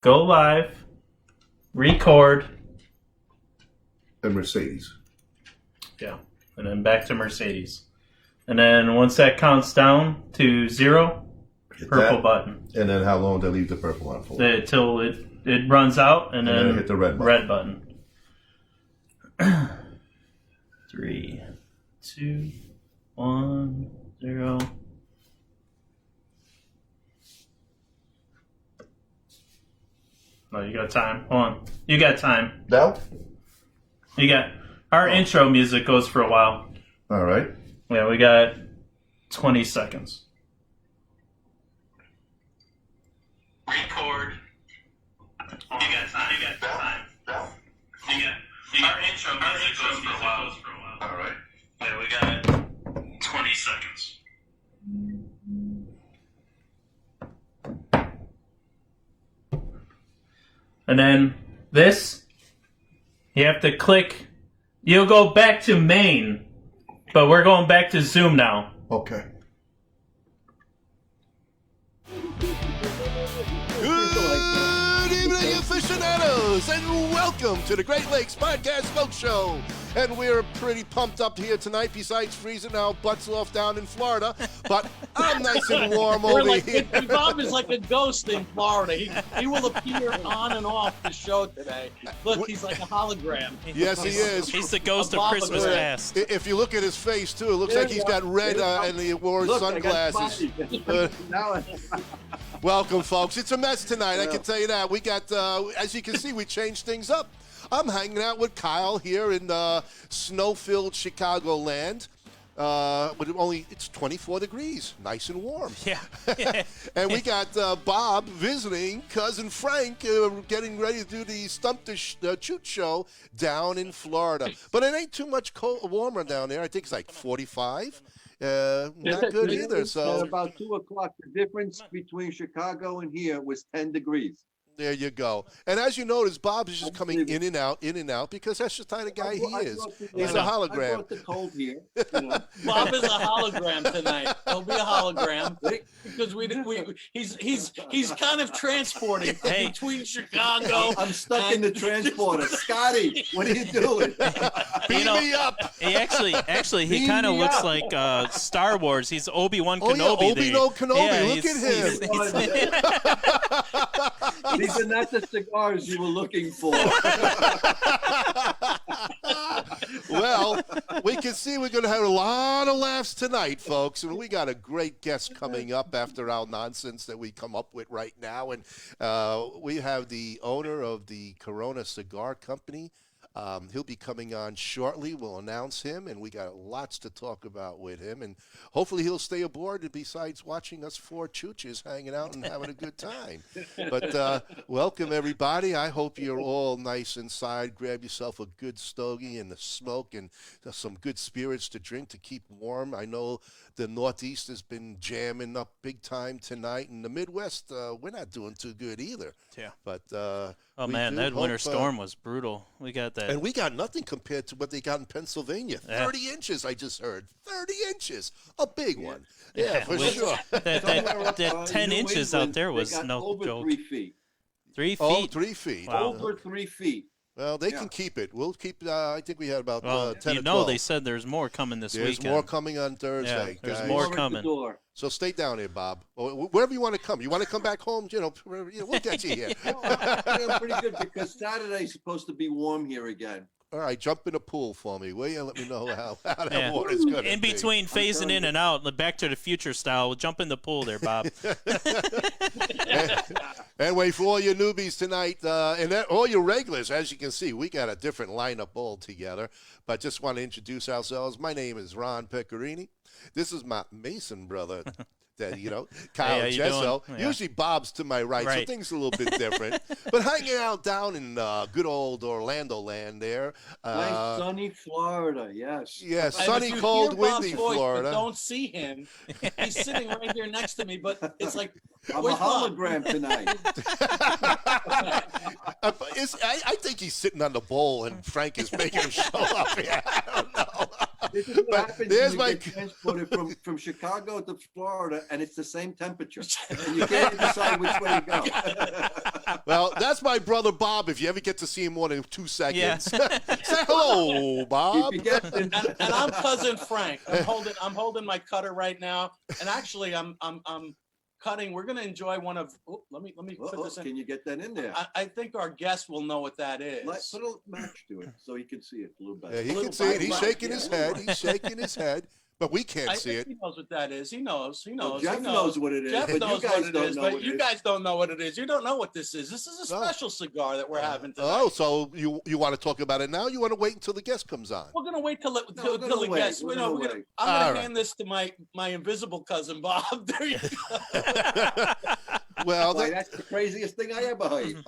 go live, record. And Mercedes. Yeah. And then back to Mercedes. And then once that counts down to 0, Hit purple that, button. And then how long do I leave the purple on for? Till it runs out, and then hit the red button. 3, 2, 1, 0. No, you got time. Hold on. You got time. Now? You got... Our intro music goes for a while. All right. Yeah, we got 20 seconds. Record. You got time. You got time. Our intro music goes for a while. All right. Yeah, we got 20 seconds. And then this, you have to click. You'll go back to main, but we're going back to Zoom now. Okay. Good evening, aficionados, and welcome to the Great Lakes Podcast Smoke Show. And we're pretty pumped up here tonight, besides freezing our butts off down in Florida. But I'm nice and warm over here. Bob is like a ghost in Florida. He will appear on and off the show today. Look, he's like a hologram. Yes, he is. He's the ghost of Christmas past. If you look at his face, too, it looks like he's got red and he wore sunglasses. Welcome, folks. It's a mess tonight, I can tell you that. We got, as you can see, we changed things up. I'm hanging out with Kyle here in snow-filled Chicagoland. It's 24 degrees, nice and warm. Yeah. And we got Bob visiting cousin Frank, getting ready to do the Stump the Choot show down in Florida. But it ain't too much warmer down there. I think it's like 45. Not good either. So at about 2 o'clock, the difference between Chicago and here was 10 degrees. There you go. And as you notice, Bob is just coming in and out, because that's just the kind of guy he is. He's a hologram. I brought the cold here. You know. Bob is a hologram tonight. He'll be a hologram because he's kind of transporting between Chicago. I'm stuck in the transporter. Scotty, what are you doing? Beat me up. He actually, he kind of looks like Star Wars. He's Obi-Wan Kenobi. Oh, yeah, Obi-Wan Kenobi. Look at him. These are not the cigars you were looking for. Well, we can see we're going to have a lot of laughs tonight, folks. And we got a great guest coming up after our nonsense that we come up with right now. And we have the owner of the Corona Cigar Company. He'll be coming on shortly. We'll announce him, and we got lots to talk about with him. And hopefully he'll stay aboard besides watching us four chooches hanging out and having a good time. But welcome, everybody. I hope you're all nice inside. Grab yourself a good stogie and a smoke and some good spirits to drink to keep warm. I know the Northeast has been jamming up big time tonight. And the Midwest, we're not doing too good either. Yeah. But oh, man, that winter storm was brutal. We got that. And we got nothing compared to what they got in Pennsylvania. 30 inches, I just heard. 30 inches. A big one. Yeah, for sure. That 10 inches out there was no over joke. 3 feet. 3 feet? Oh, 3 feet. Wow. Over 3 feet. Well, they can keep it. We'll keep, I think we had about 10 or 12. They said there's more coming this weekend. There's more coming on Thursday, there's guys. more coming. So stay down here, Bob. Or wherever you want to come. You want to come back home? We'll get you here. I'm pretty good because Saturday's supposed to be warm here again. All right, jump in the pool for me, will you? Let me know how that water's going to be. In between phasing in and out, the Back to the Future style, jump in the pool there, Bob. Anyway, for all your newbies tonight, and all your regulars, as you can see, we got a different lineup altogether. But just want to introduce ourselves. My name is Ron Pecorini. This is my Mason brother. Kyle Jesso. Yeah. Usually Bob's to my right, so things are a little bit different. But hanging out down in good old Orlando land there. Nice sunny Florida, yes. Yeah, sunny, cold, windy Florida. But don't see him. He's sitting right here next to me, but it's like, I'm a hologram tonight. I think he's sitting on the bowl and Frank is making him show up. Yeah, I don't know. This is what But happens there's when my. you get transported from Chicago to Florida, and it's the same temperature, and you can't decide which way to go. Well, that's my brother Bob. If you ever get to see him more than 2 seconds, say hello, Bob. Keep your guessing. And I'm cousin Frank. I'm holding my cutter right now, and actually I'm cutting. We're gonna enjoy one of. Oh, let me put this in. Can you get that in there? I think our guest will know what that is. Put a match to it so he can see it a little better. Yeah, he little can see it. bite He's bite, shaking yeah, his a little head. He's shaking his head, but we can't I see think it. he knows what that is. He knows. Well, Jeff knows what it is, Jeff but knows you guys what it don't is, know but what it you is. guys don't know what it is. You don't know what this is. This is a No. special cigar that we're having tonight. Oh, so you want to talk about it now? You want to wait until the guest comes on? We're gonna wait till we're till gonna the wait. guest. We're I'm gonna gonna wait. All right. hand this to my invisible cousin Bob. There you go. Well, Why, that's the craziest thing I ever heard.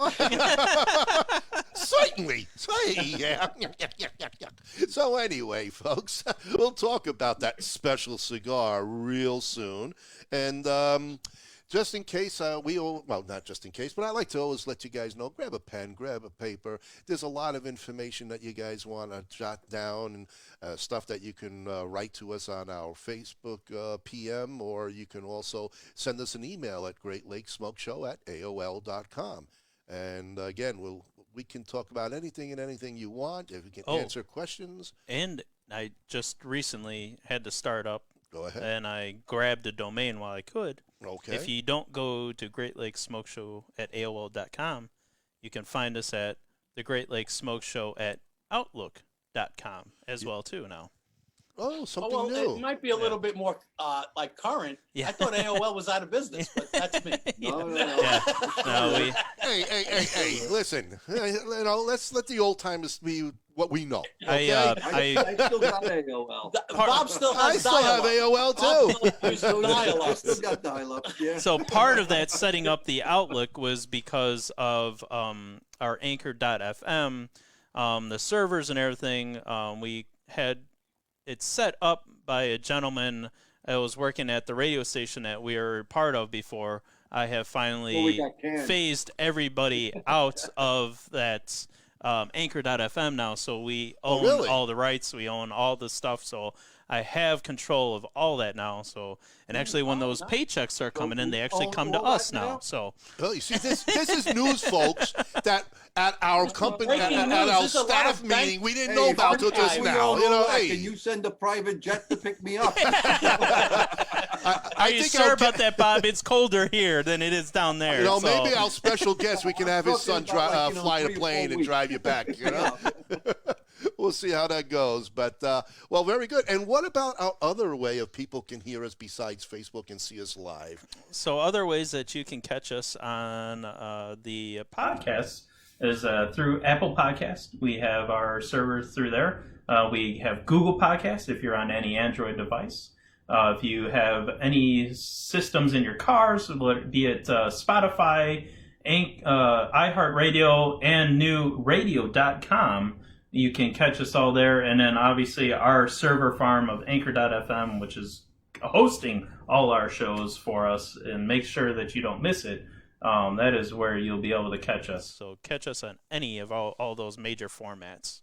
certainly. Yeah. So anyway, folks, we'll talk about that special cigar real soon. And just in case not just in case, but I like to always let you guys know, grab a pen, grab a paper. There's a lot of information that you guys want to jot down and stuff that you can write to us on our Facebook PM, or you can also send us an email at greatlakesmokeshow@aol.com. And again, we can talk about anything and anything you want. If we can answer questions. And I just recently had to start up, Go ahead. and I grabbed a domain while I could. Okay. If you don't go to Great Lakes Smoke Show at AOL.com, you can find us at the Great Lakes Smoke Show at Outlook.com as well too now. Oh, something well, new. it might be a little bit more like current. Yeah. I thought AOL was out of business, but that's me. No. Yeah. No, we Hey, listen. Let's let the old timers be what we know. Okay? I still got AOL. Bob still I has still have dial-up. AOL too. Bob still has I dial-up. still got dial-up. Yeah. So part of that setting up the Outlook was because of our Anchor.fm, the servers and everything. We had it set up by a gentleman that was working at the radio station that we were part of before. I have finally got canned. phased everybody out of that Anchor.fm now, so we own really? all the rights, we own all the stuff, so I have control of all that now. So, and actually, when those paychecks start coming in, they actually own come to all us that now. now? So, Well, you see, this is news, folks. That at our company, breaking at news. our There's a lot staff of bank- meeting, we didn't Hey, know about till if just we now. all You know, that, hey, can you send a private jet to pick me up? are you sure about that, Bob? It's colder here than it is down there. You know, so. maybe our special guest, we can have his son Talking about, fly 3 a or 4 plane and weeks. drive you back. You know, we'll see how that goes. But well, very good. And what about our other way of people can hear us besides Facebook and see us live? So other ways that you can catch us on the Podcasts is through Apple Podcast. We have our servers through there. We have Google Podcasts if you're on any Android device. If you have any systems in your cars, be it Spotify, iHeartRadio, and new radio.com, you can catch us all there. And then obviously our server farm of Anchor.fm, which is hosting all our shows for us and make sure that you don't miss it. That is where you'll be able to catch us. So catch us on any of all those major formats.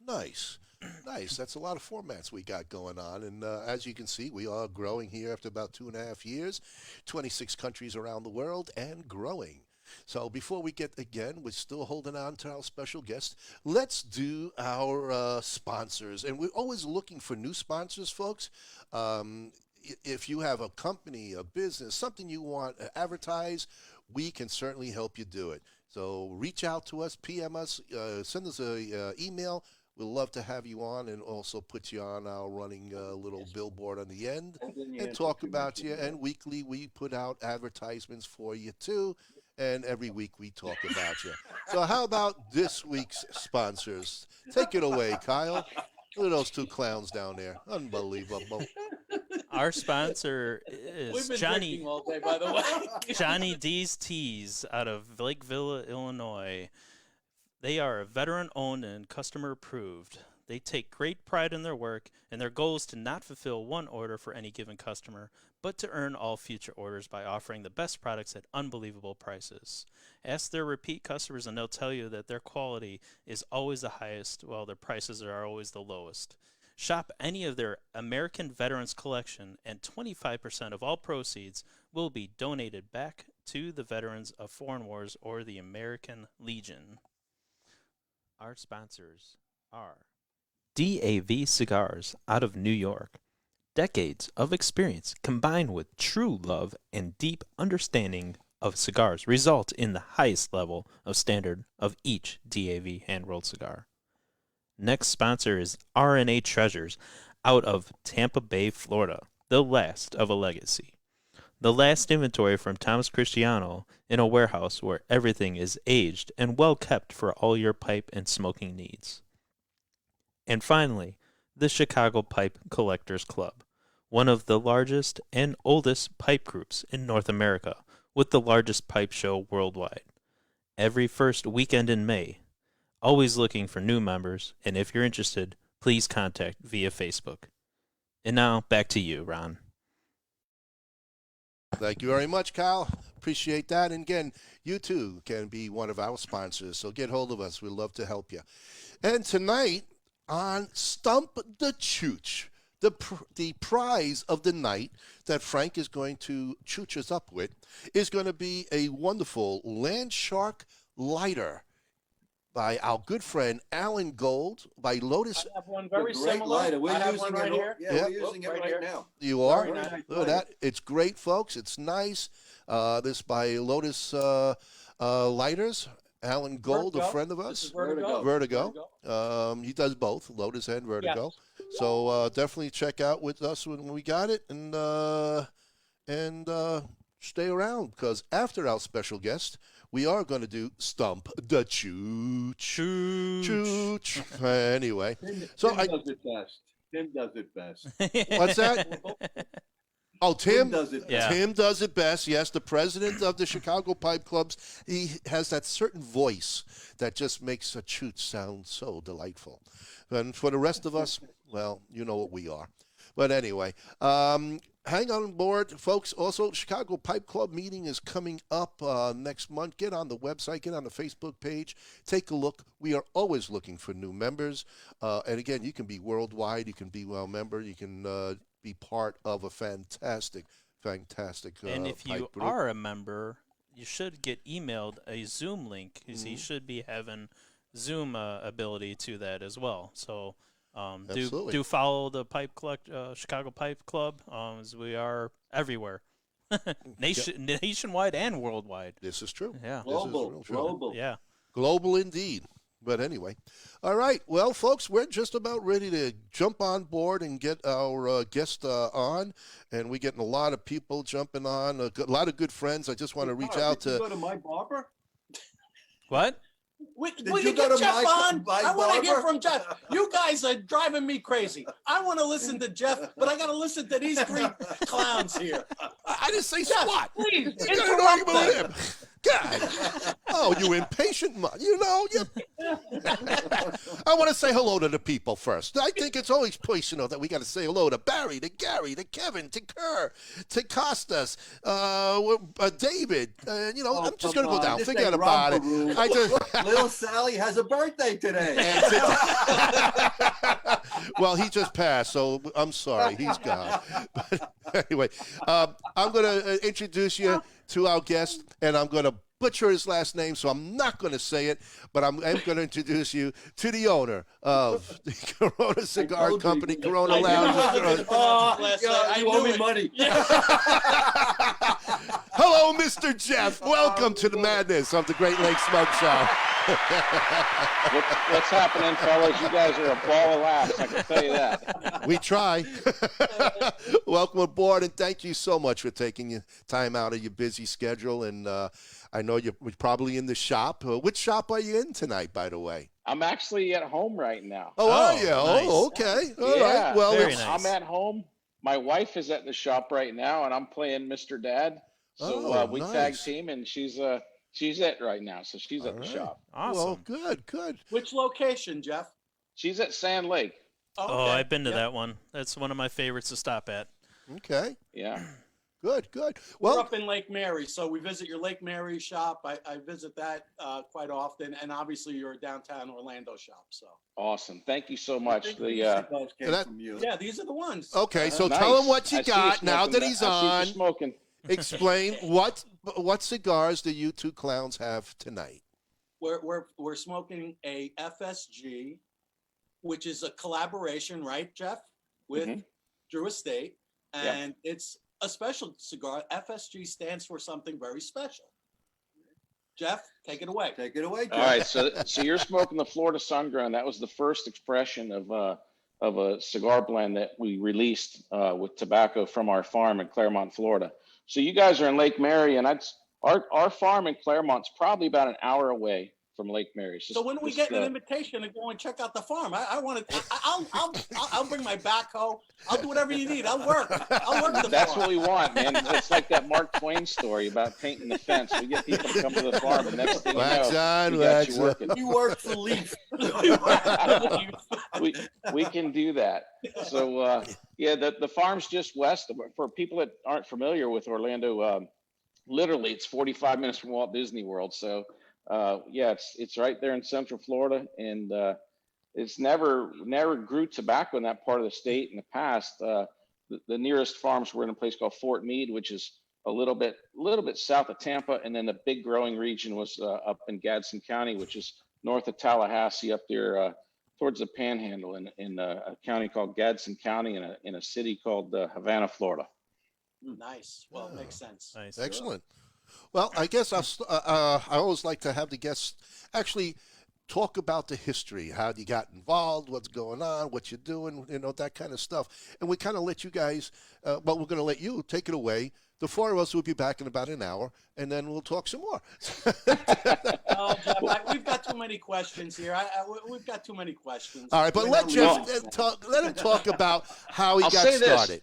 Nice. Nice. That's a lot of formats we got going on. And as you can see, we are growing here after about 2.5 years, 26 countries around the world and growing. So before we get, again, we're still holding on to our special guest. Let's do our sponsors. And we're always looking for new sponsors, folks. If you have a company, a business, something you want to advertise, we can certainly help you do it. So reach out to us, PM us, send us an email. We'd love to have you on and also put you on our running little billboard on the end and talk about you. And weekly we put out advertisements for you too. And every week we talk about you. So how about this week's sponsors? Take it away, Kyle. Look at those 2 clowns down there. Unbelievable. Our sponsor We've is been Johnny drinking all day, by the way. Johnny D's Teas out of Lake Villa, Illinois. They are veteran-owned and customer-approved. They take great pride in their work, and their goal is to not fulfill one order for any given customer, but to earn all future orders by offering the best products at unbelievable prices. Ask their repeat customers, and they'll tell you that their quality is always the highest, while their prices are always the lowest. Shop any of their American Veterans collection, and 25% of all proceeds will be donated back to the veterans of foreign wars or the American Legion. Our sponsors are DAV Cigars out of New York. Decades of experience combined with true love and deep understanding of cigars result in the highest level of standard of each DAV hand-rolled cigar. Next sponsor is RNA Treasures out of Tampa Bay, Florida, the last of a legacy. The last inventory from Thomas Cristiano in a warehouse where everything is aged and well kept for all your pipe and smoking needs. And finally, the Chicago Pipe Collectors Club, one of the largest and oldest pipe groups in North America, with the largest pipe show worldwide. Every first weekend in May. Always looking for new members, and if you're interested, please contact via Facebook. And now, back to you, Ron. Thank you very much, Kyle. Appreciate that. And again, you too can be one of our sponsors, so get hold of us. We'd love to help you. And tonight on Stump the Chooch, the prize of the night that Frank is going to chooch us up with is going to be a wonderful Land Shark lighter by our good friend Alan Gold by Lotus. I have one very Great similar. lighter. We're I have using one right it. here. Yeah, Yeah. we're using it Right right here. now. You are? Very nice Look at that. It's great, folks. It's nice. This by Lotus Lighters. Alan Gold, Vertigo. a friend of This us. is Vertigo. Vertigo. He does both, Lotus and Vertigo. Yes. So definitely check out with us when we got it, and stay around, because after our special guest, we are going to do Stump the Chooch. Chooch. Anyway, so Tim does it best. Tim does it best. what's that? Oh, Tim does it. Yeah. Tim does it best. Yes, the president of the Chicago Pipe Clubs. He has that certain voice that just makes a chooch sound so delightful. And for the rest of us, well, you know what we are. But anyway, hang on board, folks. Also, Chicago Pipe Club meeting is coming up next month. Get on the website, get on the Facebook page, take a look. We are always looking for new members. And again, you can be worldwide. You can be a member. You can be part of a fantastic And if you pipe group. are a member, you should get emailed a Zoom link, because he should be having Zoom ability to that as well. So do follow the Chicago Pipe Club, as we are everywhere, nationwide and worldwide. This is true. Yeah. This is Global. real true. Global. Yeah. Global indeed. But anyway, all right. Well, folks, we're just about ready to jump on board and get our guest on, and we're getting a lot of people jumping on, a lot of good friends. I just want to reach out Did you to. go to my barber? What? Did Will you you go get to Jeff my- on? my I want to hear barber? from Jeff. You guys are driving me crazy. I want to listen to Jeff, but I got to listen to these three clowns here. I didn't say Jeff, squat. please, I got an interrupt argument with them. him. God. Oh, you impatient. You know, I want to say hello to the people first. I think it's always personal that we got to say hello to Barry, to Gary, to Kevin, to Kerr, to Costas, David. I'm just going to go down. This Forget ain't about it. romper room. I just. Little Sally has a birthday today. Well, he just passed, so I'm sorry. He's gone. But anyway, I'm going to introduce you to our guest, and I'm going to butcher his last name, so I'm not going to say it, but I'm going to introduce you to the owner of the Corona Cigar told you. Company, Corona I knew Lounge. I was gonna last night. I you owe knew me it. money. Hello, Mr. Jeff. Welcome to the madness of the Great Lakes Smoke Show. What's happening, fellas? You guys are a ball of laughs, I can tell you that. We try. Welcome aboard, and thank you so much for taking your time out of your busy schedule. And I know you're probably in the shop. Which shop are you in tonight, by the way? I'm actually at home right now. Oh, are you? Nice. Oh, okay. All Yeah. right. Well, Very it's, nice. I'm at home. My wife is at the shop right now, and I'm playing Mr. Dad. So Oh, we nice. tag team, and she's it right now. So she's at All the right. shop. well, Awesome. good. Which location, Jeff? She's at Sand Lake. Oh, okay. I've been to Yep. that one. That's one of my favorites to stop at. Okay. Yeah. Good. We're Well, up in Lake Mary, so we visit your Lake Mary shop. I visit that quite often, and obviously your downtown Orlando shop. So Awesome. Thank you so I much. think The these cigars came that- from you. yeah, these are the ones. okay, so nice. tell him what you I see got now smoking that he's I see you on. smoking. Explain what cigars do you two clowns have tonight? We're smoking a FSG, which is a collaboration, right, Jeff, with Mhm. Drew Estate, Yeah. and it's a special cigar. FSG stands for something very special. Jeff, take it away. Take it away, Jeff. All right, so you're smoking the Florida Sun-Grown. That was the first expression of a cigar blend that we released with tobacco from our farm in Claremont, Florida. So you guys are in Lake Mary, and our farm in Claremont's probably about an hour away from Lake Mary. It's So just- when we just, get an invitation to go and check out the farm, I want to. I'll bring my backhoe. I'll do whatever you need. I'll work the That's farm. what we want, man. It's like that Mark Twain story about painting the fence. We get people to come to the farm, and next thing you Wax know, on, we got wax you on. working. You work for Leaf. we can do that. So yeah, the farm's just west of, for people that aren't familiar with Orlando. Literally, it's 45 minutes from Walt Disney World. So yeah, it's right there in Central Florida, and it's never grew tobacco in that part of the state in the past. The nearest farms were in a place called Fort Meade, which is a little bit south of Tampa, and then the big growing region was up in Gadsden County, which is north of Tallahassee, up there towards the Panhandle, in a county called Gadsden County, in a city called Havana, Florida. Nice. Well, it makes sense. Nice. Excellent. Well, I guess I always like to have the guests actually talk about the history, how you got involved, what's going on, what you're doing, that kind of stuff. And we kind of let you guys, we're going to let you take it away. The four of us will be back in about an hour, and then we'll talk some more. Oh, Jeff, we've got too many questions here. We've got too many questions. All right, but let Jeff talk. Let him talk about how he I'll got say this. started.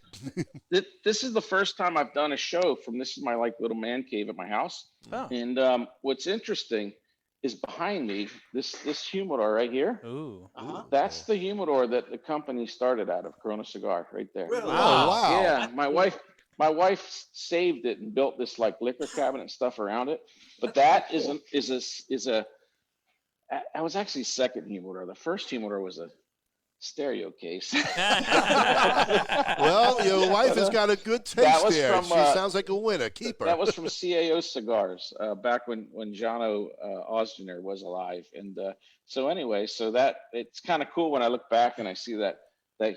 This is the first time I've done a show from this is my little man cave at my house. Oh. And what's interesting is behind me, this humidor right here. Ooh. Uh-huh. That's the humidor that the company started out of, Corona Cigar, right there. Really? Oh, wow. Yeah, my wife saved it and built this liquor cabinet and stuff around it. But that was actually second humidor. The first humidor was a stereo case. Well, your wife has got a good taste was there. from, She sounds like a winner. Keep her. That was from CAO Cigars back when Jono Osgener was alive. And so anyway, that it's kind of cool when I look back and I see that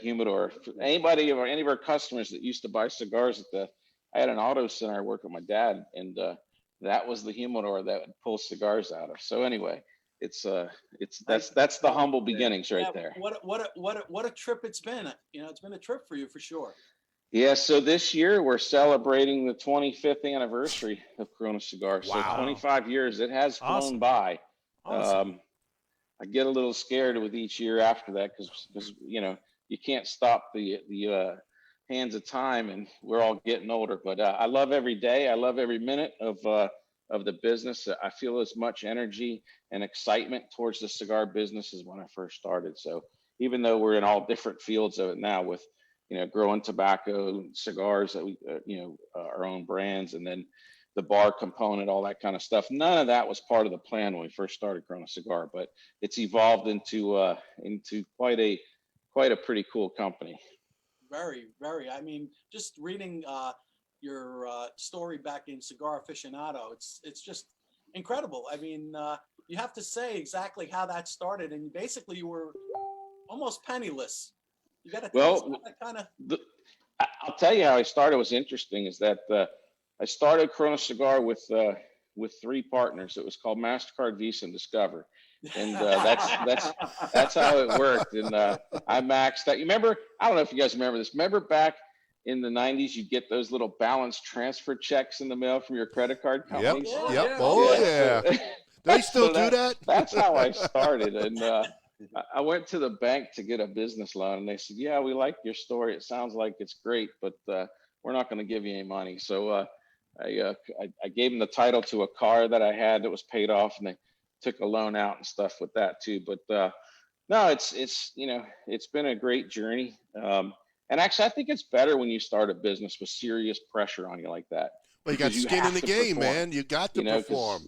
humidor. Anybody or any of our customers that used to buy cigars I had an auto center I worked with my dad, and that was the humidor that would pull cigars out of. So anyway, that's the humble beginnings right there. What a trip it's been. It's been a trip for you for sure. Yeah, so this year we're celebrating the 25th anniversary of Corona Cigars. Wow. So 25 years, it has flown Awesome. by. Awesome. I get a little scared with each year after that because you can't stop the hands of time, and we're all getting older. But I love every day. I love every minute of the business. I feel as much energy and excitement towards the cigar business as when I first started. So even though we're in all different fields of it now, with growing tobacco, cigars that we our own brands, and then the bar component, all that kind of stuff, none of that was part of the plan when we first started Corona Cigar. But it's evolved into quite a pretty cool company. Very, very. I mean, just reading your story back in Cigar Aficionado, it's just incredible. I mean, you have to say exactly how that started, and basically you were almost penniless. You got to kind of. I'll tell you how I started. Was interesting is that I started Corona Cigar with three partners. It was called MasterCard, Visa, and Discover. And that's how it worked. And I maxed out. You remember? I don't know if you guys remember this. Remember back in the 90s, you'd get those little balance transfer checks in the mail from your credit card companies. Yep. Oh yeah. They still do that. That's how I started. And I went to the bank to get a business loan, and they said, "Yeah, we like your story. It sounds like it's great, but we're not going to give you any money." So I gave them the title to a car that I had that was paid off, and they took a loan out and stuff with that too. But no, it's been a great journey. And And actually, I think it's better when you start a business with serious pressure on you like that. Well, you got because skin in have the to game, perform. man. You got to 'Cause, perform.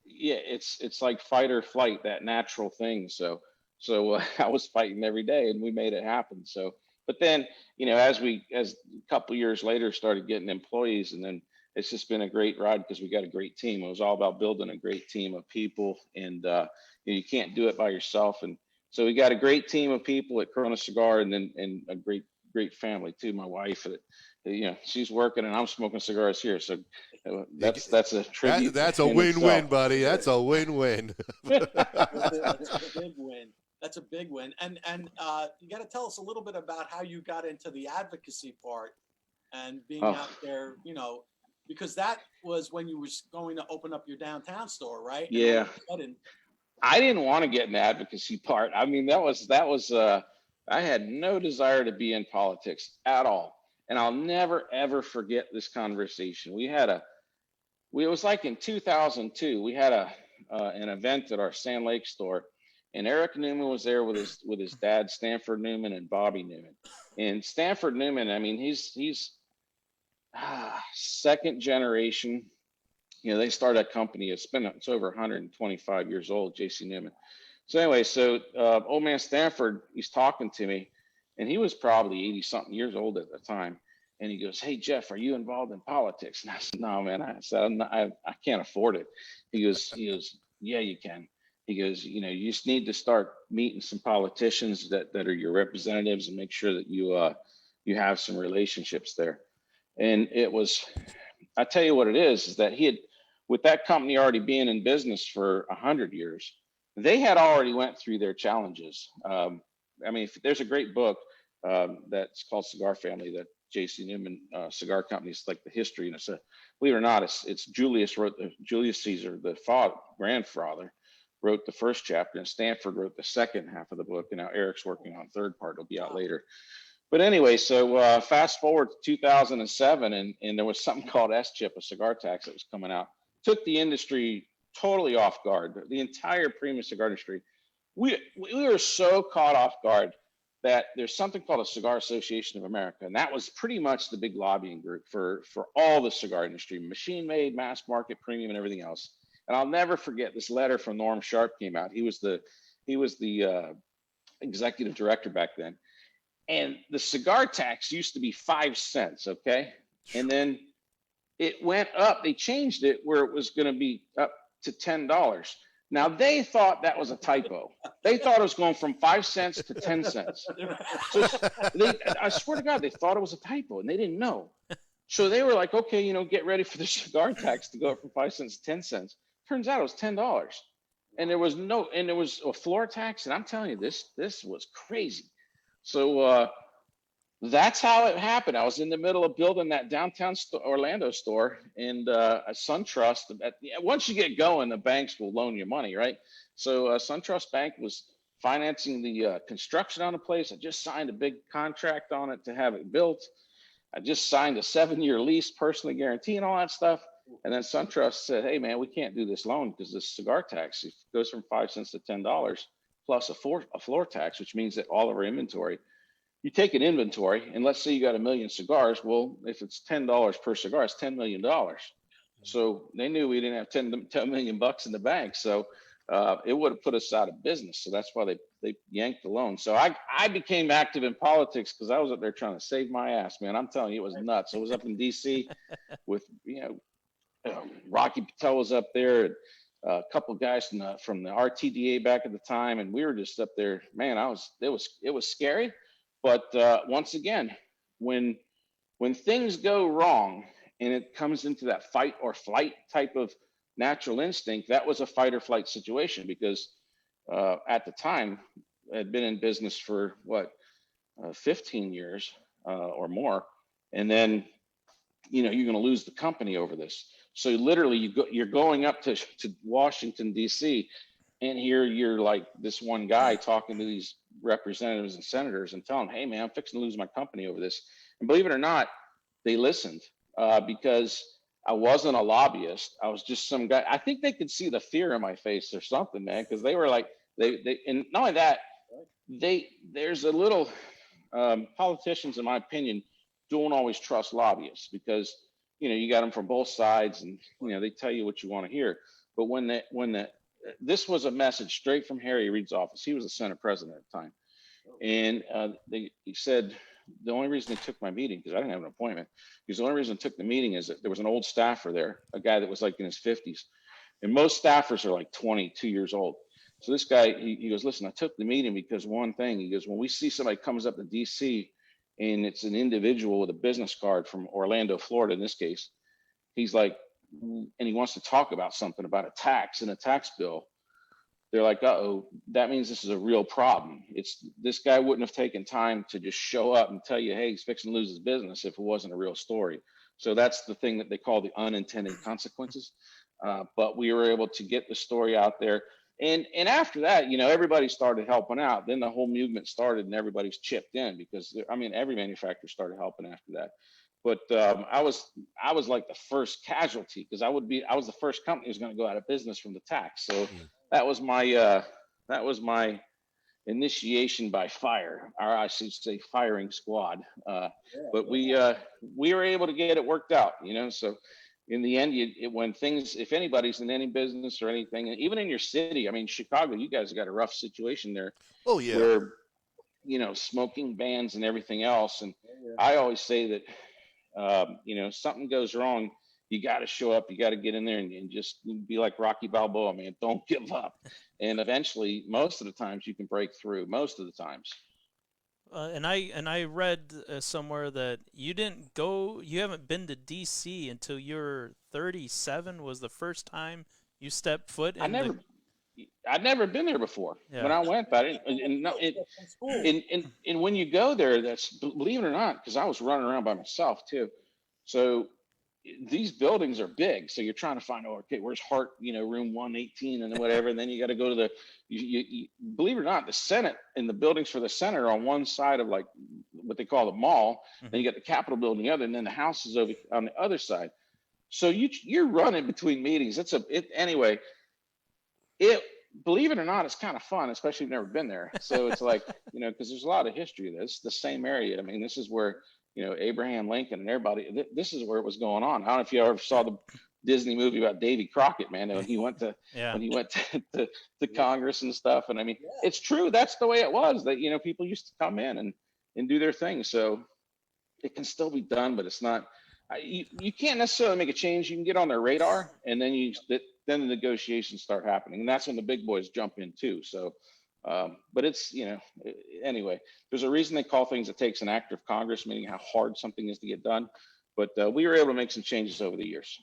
yeah, it's like fight or flight, that natural thing. So I was fighting every day, and we made it happen. So, but then, as a couple years later started getting employees, and then it's just been a great ride because we got a great team. It was all about building a great team of people, and you can't do it by yourself. And so we got a great team of people at Corona Cigar, and a great family too. My wife, she's working, and I'm smoking cigars here. So that's a tribute. That's a in win-win, itself. buddy. That's a win-win. That's a big win. That's a big win. And you got to tell us a little bit about how you got into the advocacy part and being out there, because that was when you was going to open up your downtown store, right? And Yeah. all of a sudden, I didn't want to get in the advocacy part. I mean, that was I had no desire to be in politics at all. And I'll never, ever forget this conversation. It was like in 2002, we had an event at our Sand Lake store, and Eric Newman was there with his dad, Stanford Newman, and Bobby Newman. And Stanford Newman, I mean, he's second generation. They started a company. It's over 125 years old, JC Newman. So anyway, old man Stanford, he's talking to me, and he was probably 80 something years old at the time. And he goes, "Hey, Jeff, are you involved in politics?" And I said, "No, man." I said, I can't afford it. He goes, "Yeah, you can." He goes, "You just need to start meeting some politicians that are your representatives, and make sure that you have some relationships there." And I tell you what it is that he had, with that company already being in business for 100 years, they had already went through their challenges. I mean, there's a great book that's called Cigar Family that JC Newman Cigar Company. It's like the history, and it's believe it or not, it's Julius Caesar, the grandfather, wrote the first chapter, and Stanford wrote the second half of the book, and now Eric's working on the third part. It'll be out later. But anyway, so fast forward to 2007, and there was something called S-chip, a cigar tax that was coming out. Took the industry totally off guard. The entire premium cigar industry. We were so caught off guard that there's something called a Cigar Association of America, and that was pretty much the big lobbying group for all the cigar industry, machine made, mass market, premium, and everything else. And I'll never forget this letter from Norm Sharp came out. He was the executive director back then. And the cigar tax used to be 5 cents, okay? And then it went up. They changed it where it was going to be up to $10. Now, they thought that was a typo. They thought it was going from 5 cents to 10 cents. So I swear to God, they thought it was a typo, and they didn't know. So they were like, okay, get ready for the cigar tax to go up from 5 cents to 10 cents. Turns out it was $10. And there was a floor tax, and I'm telling you, this was crazy. So that's how it happened. I was in the middle of building that downtown Orlando store, and SunTrust. Once you get going, the banks will loan you money, right? So SunTrust Bank was financing the construction on the place. I just signed a big contract on it to have it built. I just signed a 7-year lease, personally guaranteeing all that stuff. And then SunTrust said, "Hey, man, we can't do this loan because this cigar tax goes from 5 cents to $10 plus a floor tax, which means that all of our inventory." You take an inventory, and let's say you got 1 million cigars. Well, if it's $10 per cigar, it's $10 million. So they knew we didn't have $10 million bucks in the bank. So it would have put us out of business. So that's why they yanked the loan. So I became active in politics because I was up there trying to save my ass, man. I'm telling you, it was nuts. I was up in D.C. with, Rocky Patel was up there, and a couple of guys from the RTDA back at the time, and we were just up there. Man, it was scary. But once again, when things go wrong and it comes into that fight or flight type of natural instinct, that was a fight or flight situation because at the time I had been in business for 15 years or more, and then you're going to lose the company over this. So literally, you're going up to Washington D.C. and here you're like this one guy talking to these representatives and senators and telling them, "Hey, man, I'm fixing to lose my company over this." And believe it or not, they listened because I wasn't a lobbyist. I was just some guy. I think they could see the fear in my face or something, man, because they were like, they and not only that, there's a little politicians, in my opinion, don't always trust lobbyists because, you got them from both sides and, they tell you what you want to hear. But this was a message straight from Harry Reid's office. He was the Senate president at the time. And he said, the only reason they took my meeting, because I didn't have an appointment, because the only reason they took the meeting is that there was an old staffer there, a guy that was like in his 50s. And most staffers are like 22 years old. So this guy, he goes, listen, I took the meeting because one thing, he goes, when we see somebody comes up to DC and it's an individual with a business card from Orlando, Florida, in this case, he's like, and he wants to talk about something about a tax and a tax bill. They're like, uh-oh, that means this is a real problem. This guy wouldn't have taken time to just show up and tell you, hey, he's fixing to lose his business if it wasn't a real story. So that's the thing that they call the unintended consequences. But we were able to get the story out there. And after that, everybody started helping out. Then the whole movement started and everybody's chipped in because, every manufacturer started helping after that. But I was like the first casualty because I was the first company who was going to go out of business from the tax. So that was my initiation by fire, or I should say firing squad. But we were able to get it worked out, so in the end, when things, if anybody's in any business or anything, even in your city, Chicago, you guys got a rough situation there. Oh yeah. Where, smoking bans and everything else. And I always say that, something goes wrong, you got to show up, you got to get in there and just be like Rocky Balboa, man, don't give up. And eventually, most of the times you can break through, most of the times. And I read somewhere that you haven't been to DC until you're 37 was the first time you stepped foot in I'd never been there before. Yeah. When I went, but and when you go there, that's, believe it or not, because I was running around by myself too. So these buildings are big. So you're trying to find, okay, where's Hart, room 118 and whatever. And then you got to go to you believe it or not, the Senate and the buildings for the Senate are on one side of like what they call the mall. Mm-hmm. Then you got the Capitol building the other, and then the house is over on the other side. So you're running between meetings. Anyway. Believe it or not, it's kind of fun, especially if you've never been there. So it's like, because there's a lot of history there. It's the same area. This is where, Abraham Lincoln and everybody, this is where it was going on. I don't know if you ever saw the Disney movie about Davy Crockett, man, when he went to, to Congress and stuff. And it's true. That's the way it was that, people used to come in and do their thing. So it can still be done, but it's not, you can't necessarily make a change. You can get on their radar and then then the negotiations start happening, and that's when the big boys jump in too. So, but it's, anyway, there's a reason they call things it takes an act of Congress, meaning how hard something is to get done. But we were able to make some changes over the years.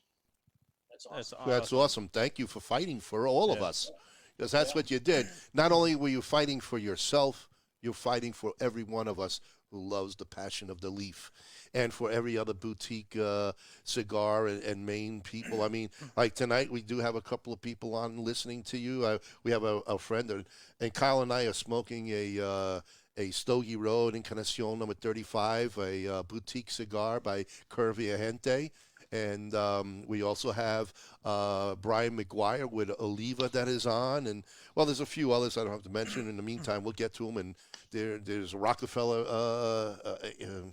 That's awesome. Thank you for fighting for all of us, because that's what you did. Not only were you fighting for yourself, you're fighting for every one of us who loves the passion of the leaf, and for every other boutique cigar and Maine people. Like tonight, we do have a couple of people on listening to you. We have a friend, and Kyle and I are smoking a Stogie Road Encarnacion number 35, a boutique cigar by Curvia Gente. And we also have Brian McGuire with Oliva that is on. And, well, there's a few others I don't have to mention. In the meantime, we'll get to them. And there's a Rockefeller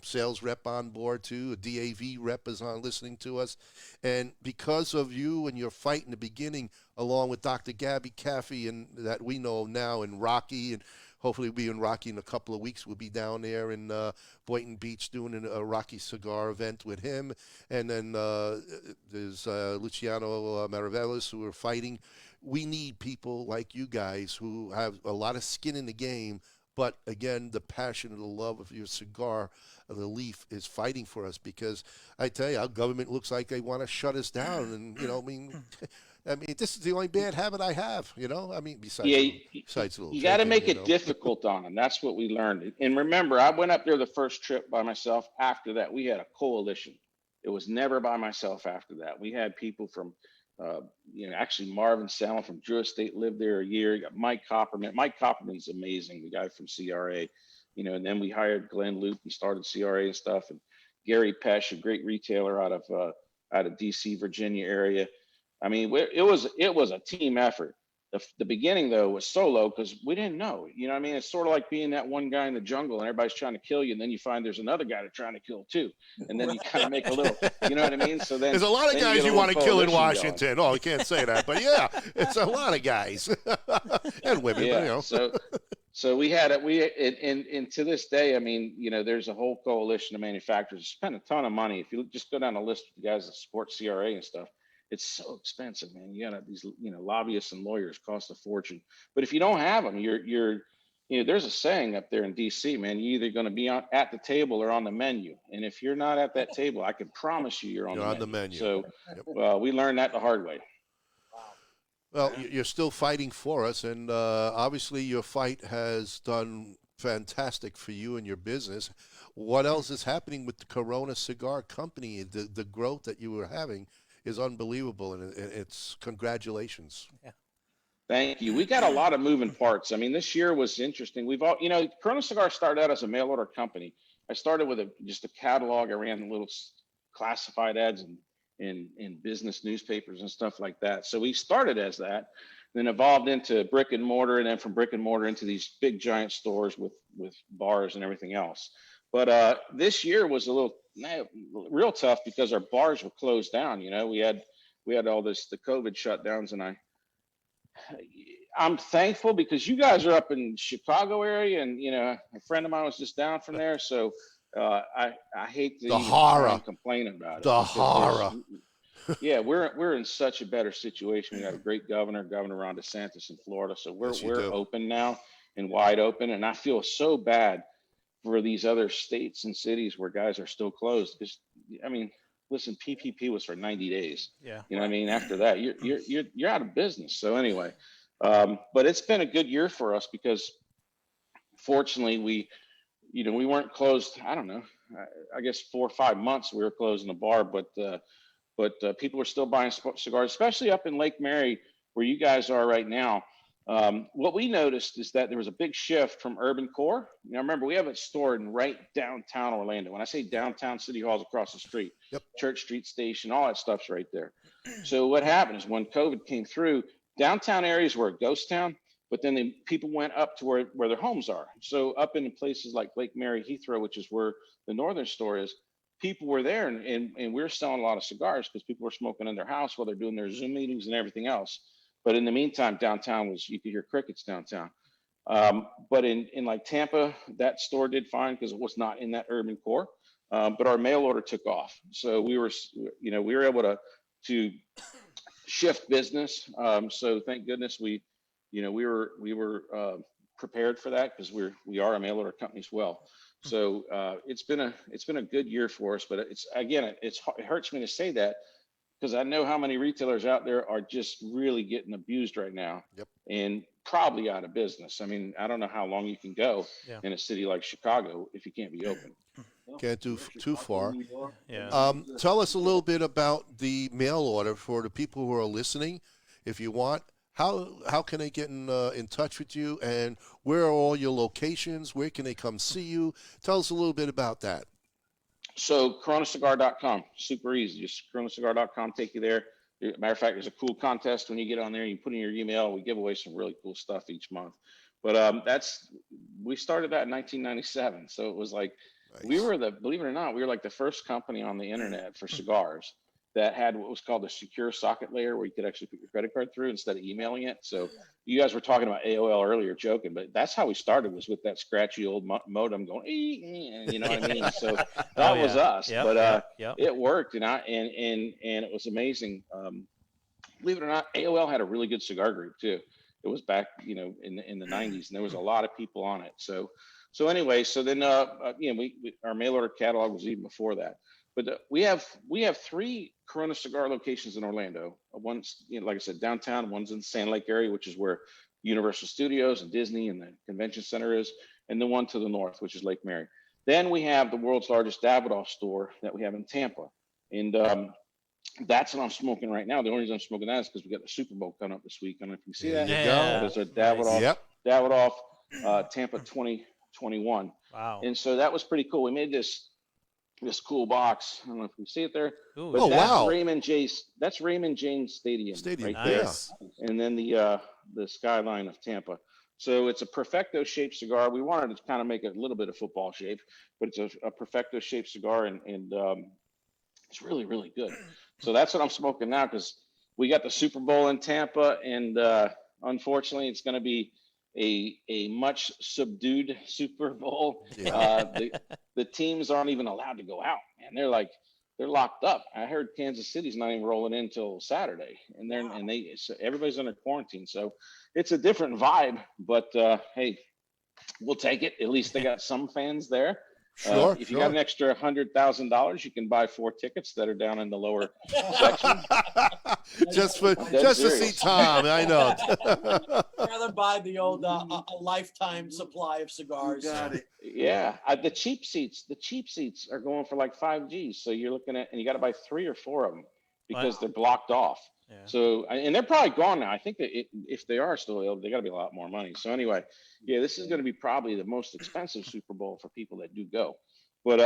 sales rep on board, too. A DAV rep is on listening to us. And because of you and your fight in the beginning, along with Dr. Gabby Caffey, and that we know now, and Rocky, and hopefully we'll be in Rocky in a couple of weeks. We'll be down there in Boynton Beach doing a Rocky cigar event with him. And then there's Luciano Maravellas, who are fighting. We need people like you guys who have a lot of skin in the game, but again, the passion and the love of your cigar, the leaf, is fighting for us, because I tell you, our government looks like they want to shut us down. And, this is the only bad habit I have, besides a little. You got to make it difficult on them. That's what we learned. And remember, I went up there the first trip by myself. After that, we had a coalition. It was never by myself after that. We had people from, actually Marvin Salem from Drew Estate lived there a year. You got Mike Copperman. Mike Copperman's amazing, the guy from CRA. And then we hired Glenn Loop and started CRA and stuff. And Gary Pesh, a great retailer out of DC, Virginia area. It was a team effort. The beginning though was solo because we didn't know. You know what I mean? It's sort of like being that one guy in the jungle and everybody's trying to kill you, and then you find there's another guy that's trying to kill too, and then you kind of make a little. You know what I mean? So then there's a lot of then guys get you a want to little kill in coalition Washington. Oh, I can't say that, but yeah, it's a lot of guys and women. Yeah. You know. So we had it. And to this day, I mean, you know, there's a whole coalition of manufacturers spend a ton of money. If you just go down the list of the guys that support CRA and stuff, it's so expensive, man. You got these, you know, lobbyists and lawyers cost a fortune. But if you don't have them, you're, you know, there's a saying up there in DC, man. You're either going to be at the table or on the menu. And if you're not at that table, I can promise you, you're on the menu. So we learned that the hard way. Well, you're still fighting for us, and obviously your fight has done fantastic for you and your business. What else is happening with the Corona Cigar Company? The growth that you were having is unbelievable, and it's congratulations. Yeah. Thank you. We got a lot of moving parts. I mean, this year was interesting. We've all, you know, Corona Cigar started out as a mail order company. I started with just a catalog. I ran little classified ads in business newspapers and stuff like that. So we started as that, then evolved into brick and mortar, and then from brick and mortar into these big giant stores with bars and everything else. But this year was a little real tough because our bars were closed down. You know, we had all the COVID shutdowns, and I'm thankful because you guys are up in Chicago area, and you know, a friend of mine was just down from there, so I hate to the horror complain about it. The horror. Yeah, we're in such a better situation. We got a great Governor Ron DeSantis in Florida, so we're open now and wide open, and I feel so bad for these other states and cities where guys are still closed. Because I mean, listen, PPP was for 90 days. Yeah. You know what I mean? After that, you're out of business. So anyway, but it's been a good year for us because fortunately we weren't closed. I don't know. I guess 4 or 5 months we were closing the bar, but people were still buying cigars, especially up in Lake Mary where you guys are right now. What we noticed is that there was a big shift from urban core. You know, remember, we have it stored in right downtown Orlando. When I say downtown, City Hall's across the street, Church Street Station, all that stuff's right there. So what happened is when COVID came through, downtown areas were a ghost town, but then people went up to where their homes are. So up in places like Lake Mary, Heathrow, which is where the northern store is, people were there, and we were selling a lot of cigars because people were smoking in their house while they're doing their Zoom meetings and everything else. But in the meantime, downtown you could hear crickets downtown. But in like Tampa, that store did fine because it was not in that urban core. But our mail order took off. So we were able to shift business. So thank goodness we were prepared for that because we are a mail order company as well. So it's been a good year for us. But it hurts me to say that, because I know how many retailers out there are just really getting abused right now and probably out of business. I mean, I don't know how long you can go in a city like Chicago if you can't be open. Can't do too far. Yeah. Tell us a little bit about the mail order for the people who are listening. If you want, how can they get in touch with you, and where are all your locations? Where can they come see you? Tell us a little bit about that. So coronacigar.com, super easy. Just coronacigar.com, take you there. Matter of fact, there's a cool contest when you get on there. You put in your email. We give away some really cool stuff each month. But we started that in 1997. So it was like, believe it or not, we were like the first company on the internet for cigars that had what was called a secure socket layer, where you could actually put your credit card through instead of emailing it. So you guys were talking about AOL earlier, joking, but that's how we started, was with that scratchy old modem going, you know what I mean? So that was us. But it worked, and it was amazing. Believe it or not, AOL had a really good cigar group too. It was back, in the 90s, and there was a lot of people on it. So anyway, so then our mail order catalog was even before that. But we have 3 Corona Cigar locations in Orlando. One's, like I said, downtown. One's in the Sand Lake area, which is where Universal Studios and Disney and the convention center is, and the one to the north, which is Lake Mary. Then we have the world's largest Davidoff store that we have in Tampa, and that's what I'm smoking right now. The only reason I'm smoking that is because we got the Super Bowl coming up this week. I don't know if you see that. There's a Davidoff Tampa 2021. Wow. And so that was pretty cool. We made this cool box. I don't know if you see it there. Ooh, but that's wow. Raymond James Stadium right nice. there. And then the skyline of Tampa. So it's a perfecto shaped cigar. We wanted to kind of make it a little bit of football shape, but it's a perfecto shaped cigar, and it's really, really good. So that's what I'm smoking now, because we got the Super Bowl in Tampa, and unfortunately, it's going to be a much subdued Super Bowl. Yeah. The teams aren't even allowed to go out, man. They're locked up. I heard Kansas City's not even rolling in until Saturday, and so everybody's under quarantine. So it's a different vibe, but hey, we'll take it. At least they got some fans there. Sure. If you got an extra $100,000, you can buy 4 tickets that are down in the lower section. just to see Tom, I know. I'd rather buy the old a lifetime supply of cigars. You got it. Yeah, the cheap seats are going for like 5Gs. So you're looking at, and you got to buy 3 or 4 of them because they're blocked off. Yeah. So, and they're probably gone now. I think that if they are still ill, they got to be a lot more money. So anyway, yeah, this is going to be probably the most expensive Super Bowl for people that do go. But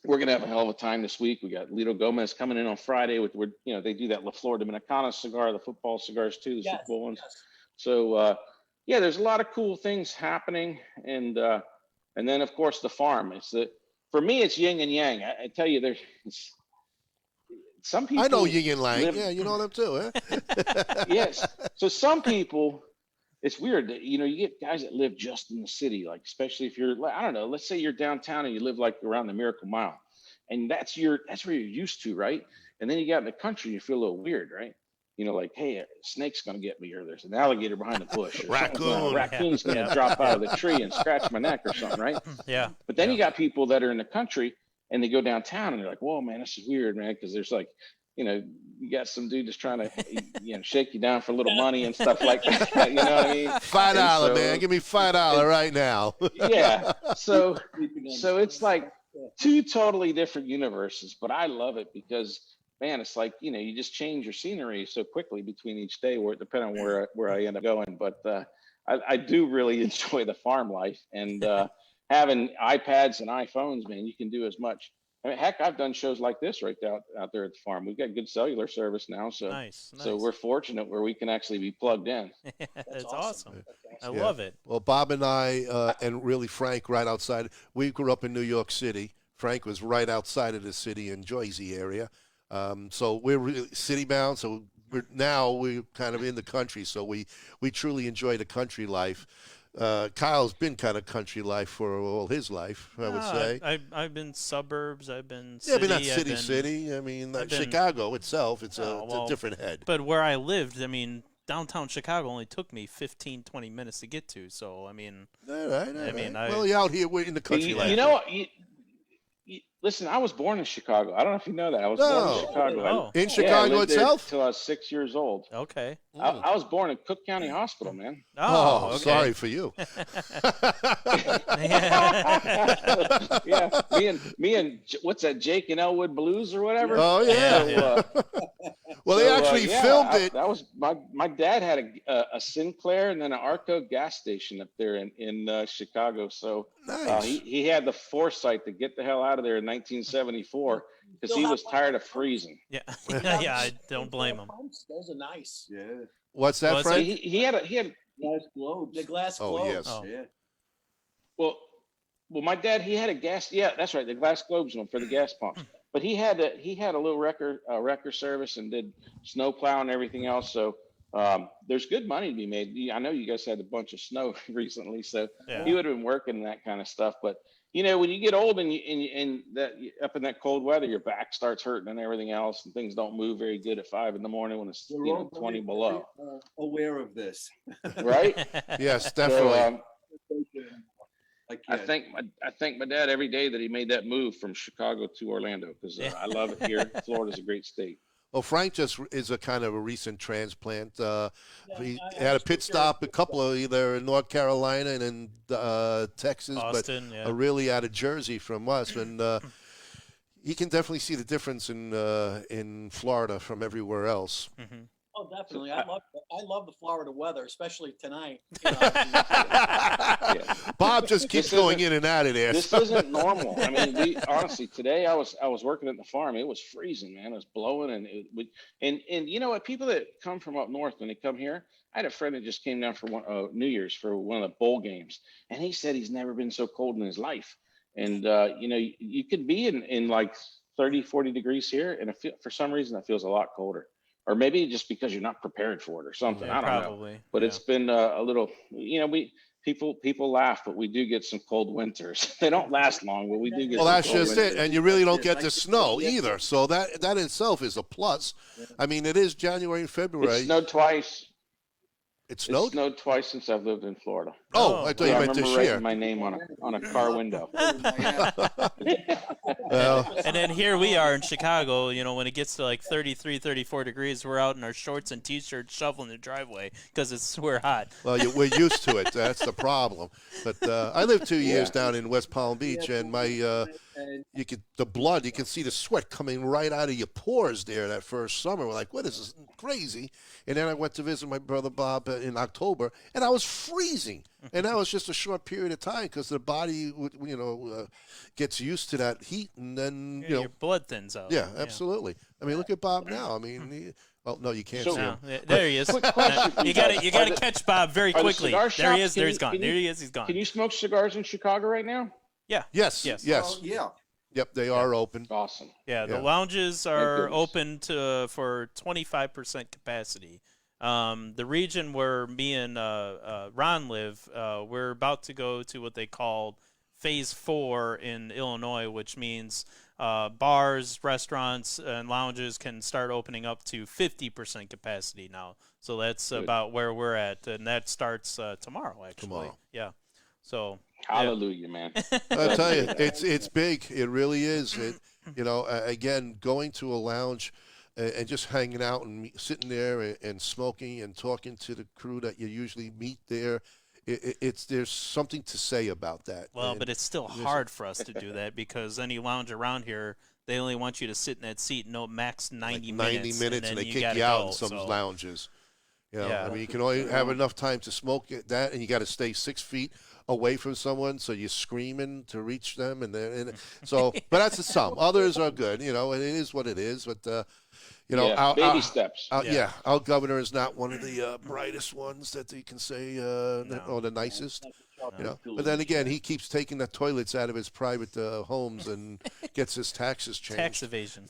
we're going to have a hell of a time this week. We got Lito Gomez coming in on Friday they do that La Flor Dominicana cigar, the football cigars too, the Super Bowl ones. Yes. So yeah, there's a lot of cool things happening, and then of course the farm. For me, it's yin and yang. I tell you, there's some people. I know yin and yang. Yeah, you know them too, huh? Yes. So some people, it's weird that, you get guys that live just in the city, like, especially if you're, I don't know, let's say you're downtown and you live like around the Miracle Mile, and that's where you're used to, right? And then you get in the country, you feel a little weird, right? Like, hey, a snake's going to get me, or there's an alligator behind the bush. Or raccoon's going to drop out of the tree and scratch my neck or something, right? Yeah. But then you got people that are in the country and they go downtown and they're like, whoa, man, this is weird, man, because there's like, you got some dude just trying to, shake you down for a little money and stuff like that. You know what I mean? $5, man. Give me $5 right now. Yeah. So it's like 2 totally different universes, but I love it because, man, it's like, you just change your scenery so quickly between each day, depending on where I end up going. But I do really enjoy the farm life, and having iPads and iPhones, man, you can do as much. I mean, heck, I've done shows like this right out there at the farm. We've got good cellular service now, so Nice. so we're fortunate where we can actually be plugged in. That's awesome. I Yeah. love it. Well, Bob and I, and really Frank, right outside. We grew up in New York City. Frank was right outside of the city in Jersey area. So we're really city bound. So we're kind of in the country. So we truly enjoy the country life. Kyle's been kind of country life for all his life, I would say. I've been suburbs. I've been Yeah, city. but not city. I mean, Chicago itself, it's a different head. But where I lived, I mean, downtown Chicago only took me 15, 20 minutes to get to. So, I mean. All right. mean, well, you're out here we're in the country life. You know what? Listen, I was born in Chicago. I don't know if you know that. I was born in Chicago. Oh. In Chicago I lived itself? Until I was 6 years old. Okay. I was born in Cook County Hospital, man. Oh, okay. sorry for you. Yeah, me and what's that, Jake and Elwood Blues or whatever? Oh, yeah. So, Well, they actually filmed it. That was my dad had a Sinclair and then an Arco gas station up there in Chicago. So Nice. he had the foresight to get the hell out of there in 1974 because he was tired of freezing. Yeah. Yeah, I don't blame him. Those are nice. Yeah. What's that, Was So Frank? he had Glass globes. The glass Oh, globes. yes. Oh. Yeah. well, my dad, he had a gas. Yeah, that's right. The glass globes one for the gas pumps. But he had a little wrecker service and did snow plow and everything else. So there's good money to be made. I know you guys had a bunch of snow recently, so Yeah. he would have been working that kind of stuff. But when you get old and that up in that cold weather, your back starts hurting and everything else, and things don't move very good at 5 a.m. when it's We're all 20 very, below, aware of this. right? Yes, definitely. So, I thank my dad every day that he made that move from Chicago to Orlando because I love it here. Florida's a great state. Well, Frank just is a kind of a recent transplant. He had a pit stop, a couple of either in North Carolina and in Texas, Austin, but yeah. really out of Jersey from us. And he can definitely see the difference in Florida from everywhere else. Mhm. Oh, definitely. I love the Florida weather, especially tonight. Yeah. Bob just keeps This going isn't- in and out of there. This isn't normal. I mean, honestly, today I was working at the farm. It was freezing, man. It was blowing, and you know what? People that come from up north when they come here, I had a friend that just came down for New Year's for one of the bowl games, and he said he's never been so cold in his life. And you could be in like 30, 40 degrees here, and for some reason it feels a lot colder. Or maybe just because you're not prepared for it or something. Yeah, I don't probably. know. But yeah. it's been a little. People laugh, but we do get some cold winters. They don't last long, but we do get. Well, some that's cold just winters. it, and you really don't get the snow either. So that in itself is a plus. I mean, it is January and February. It snowed twice. It snowed? It snowed twice since I've lived in Florida. Oh, I thought you I meant remember this writing year. my name on a car window. Well, And then here we are in Chicago, when it gets to like 33, 34 degrees, we're out in our shorts and T-shirts shoveling the driveway because we're hot. well, we're used to it. That's the problem. But I lived 2 years down in West Palm Beach, and you can see the sweat coming right out of your pores there that first summer. We're like, what is this? Crazy. And then I went to visit my brother Bob in October, and I was freezing. And that was just a short period of time because the body, gets used to that heat, and then Your blood thins out. Yeah, absolutely. I mean, look at Bob now. I mean, no, you can't see him. There he is. You got to catch Bob very quickly. There he is. There he's gone. There he is. He's gone. Can you smoke cigars in Chicago right now? Yeah. Yes. Well, yeah. Yep, they are open. Awesome. Yeah, the Yeah. lounges are goodness. open for 25% capacity. The region where me and Ron live, we're about to go to what they call Phase 4 in Illinois, which means bars, restaurants, and lounges can start opening up to 50% capacity now. So that's Good. about where we're at, and that starts tomorrow, actually. Tomorrow. Yeah. So. Hallelujah, man. I tell you, it's big. It really is. Again, going to a lounge and just hanging out and sitting there and smoking and talking to the crew that you usually meet there. There's something to say about that. Well, but it's still hard for us to do that because any lounge around here, they only want you to sit in that seat max 90 minutes. 90 minutes, and they kick gotta you out go, in some so. lounges. Yeah. I mean, you can only have enough time to smoke that, and you got to stay 6 feet away from someone, so you're screaming to reach them, and so. But that's the sum. Others are good, and it is what it is. But baby steps. Our governor is not one of the brightest ones that you can say, or the nicest. But then again, he keeps taking the toilets out of his private homes and gets his taxes changed. Tax evasion.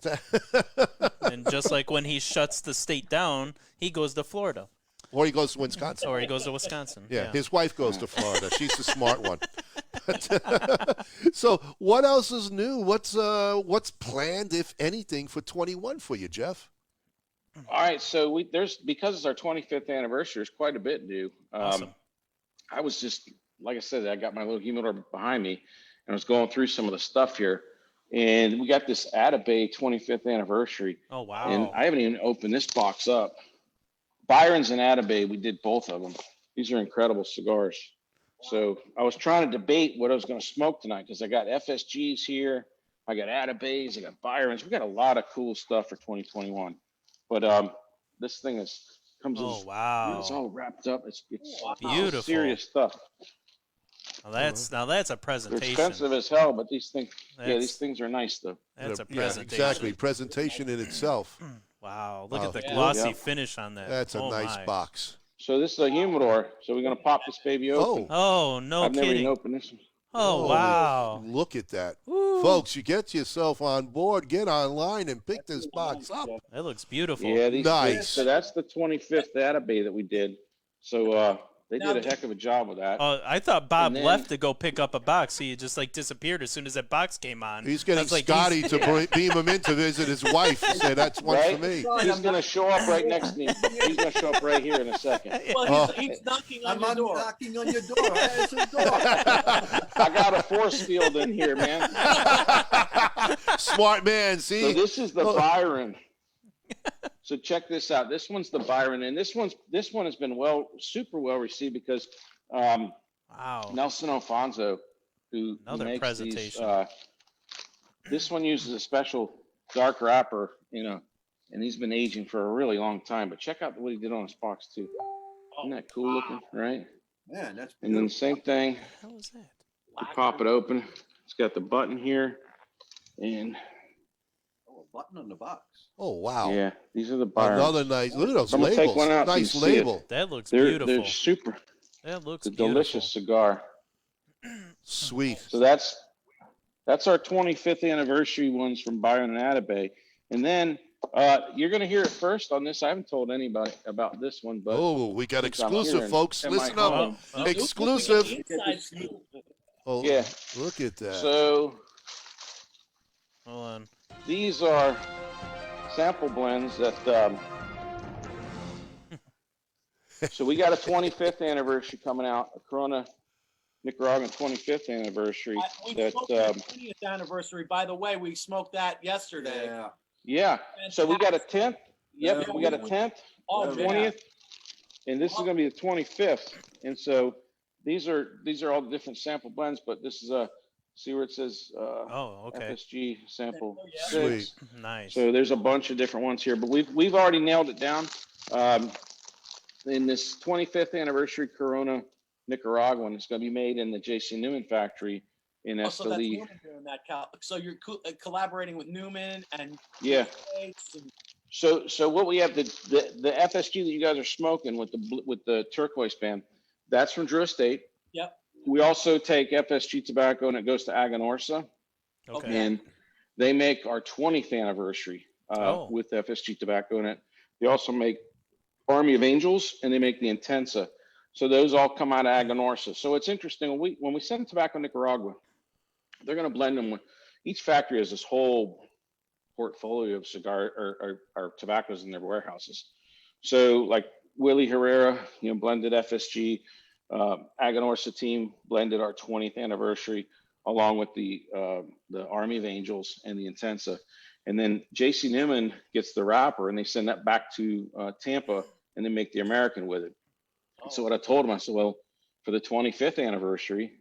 And just like when he shuts the state down, he goes to Florida. Or he goes to Wisconsin. Or he goes to Wisconsin. Yeah, his wife goes to Florida. She's the smart one. So what else is new? What's planned, if anything, for 21 for you, Jeff? All right, so because it's our 25th anniversary, there's quite a bit new. Awesome. I was just, like I said, I got my little humidor behind me, and I was going through some of the stuff here, and we got this Atabay 25th anniversary. Oh, wow. And I haven't even opened this box up. Byron's and Atabay, we did both of them. These are incredible cigars. So I was trying to debate what I was going to smoke tonight because I got FSGs here, I got Atabays, I got Byron's. We got a lot of cool stuff for 2021. But this thing comes in. Oh, wow. It's all wrapped up. It's Beautiful. serious stuff. Now that's a They're presentation. expensive as hell, but these things are nice though. That's a Yeah, presentation. exactly. Presentation in itself. Wow, look Wow. at the glossy Yeah. finish on that. That's a Oh, nice my. box. So this is a humidor. So we're gonna pop this baby open. Oh, no I've never even kidding. opened this one. Oh, wow. Look at that. Woo. Folks, you get yourself on board, get online and pick this box up. That looks beautiful. Yeah, Nice. So that's the 25th Atabay that we did. So they did a heck of a job with that. I thought Bob And then- left to go pick up a box. He just disappeared as soon as that box came on. He's I getting was like, Scotty to beam him in to visit his wife and say, that's one Right? for me. He's gonna show up right next to me. He's gonna show up right here in a second. Well, he's knocking on I'm your door. knocking on your door. Answer the door. I got a force field in here, man. Smart man, So see? this is the Byron. So check this out. This one's the Byron, and this one has been super well received because wow. Nelson Alfonso, who Another makes presentation. these, this one uses a special dark wrapper, and he's been aging for a really long time. But check out what he did on his box too. Isn't that cool looking, right? Man, that's And then the beautiful. same thing. How was that? You pop it open. It's got the button here, and button on the box. Oh, wow. Yeah, these are the Byron. Another nice. Look at those I'm gonna take labels. one out so you Nice see it. label. That looks They're beautiful. super. That looks It's a delicious cigar. Sweet. So that's our 25th anniversary ones from Byron and Atabay. And then you're going to hear it first on this. I haven't told anybody about this one, but Oh, we got since I'm exclusive, here folks. in my Listen up. home- Exclusive. Inside scoop. Oh, Yeah. look at that. So Hold on. these are sample blends that. So we got a 25th anniversary coming out, a Corona Nicaraguan 25th anniversary. We That smoked the 20th anniversary. By the way, we smoked that yesterday. Yeah. yeah. So we got a 10th. Yep, Yeah, we got a 10th, Oh, a yeah. 20th, and this is going to be the 25th. And so these are all the different sample blends, but this is see where it says Oh, okay. FSG sample Oh, yeah. 6. Nice. So there's a bunch of different ones here, but we've already nailed it down. In this 25th anniversary Corona Nicaraguan, it's going to be made in the J.C. Newman factory in Oh, so that's Esteli. Newman doing that. So you're collaborating with Newman and Yeah. States and So what we have, the FSG that you guys are smoking with the turquoise band, that's from Drew Estate. Yep. We also take FSG tobacco and it goes to Aganorsa, Okay. and they make our 20th anniversary Oh. with FSG tobacco in it. They also make Army of Angels and they make the Intensa. So those all come out of Aganorsa. So it's interesting when we send tobacco to Nicaragua, they're going to blend them with each factory has this whole portfolio of cigar or tobaccos in their warehouses. So like Willie Herrera, blended FSG. Aganorsa team blended our 20th anniversary along with the Army of Angels and the Intensa. And then J.C. Newman gets the wrapper and they send that back to Tampa and they make the American with it. So what I told him, I said, well, for the 25th anniversary,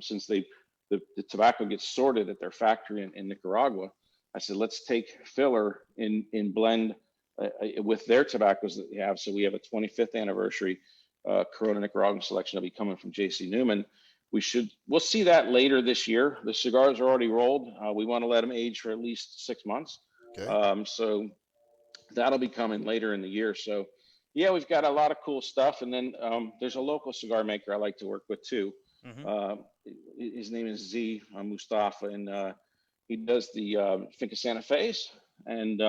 since the tobacco gets sorted at their factory in Nicaragua, I said, let's take filler in blend with their tobaccos that they have. So we have a 25th anniversary Corona Nicaraguan selection that'll be coming from J.C. Newman. We'll see that later this year. The cigars are already rolled. We want to let them age for at least 6 months. Okay. So that'll be coming later in the year. So yeah, we've got a lot of cool stuff. And then there's a local cigar maker I like to work with too. Mhm. His name is Z Mustafa, and he does the Finca Santa Fe's. And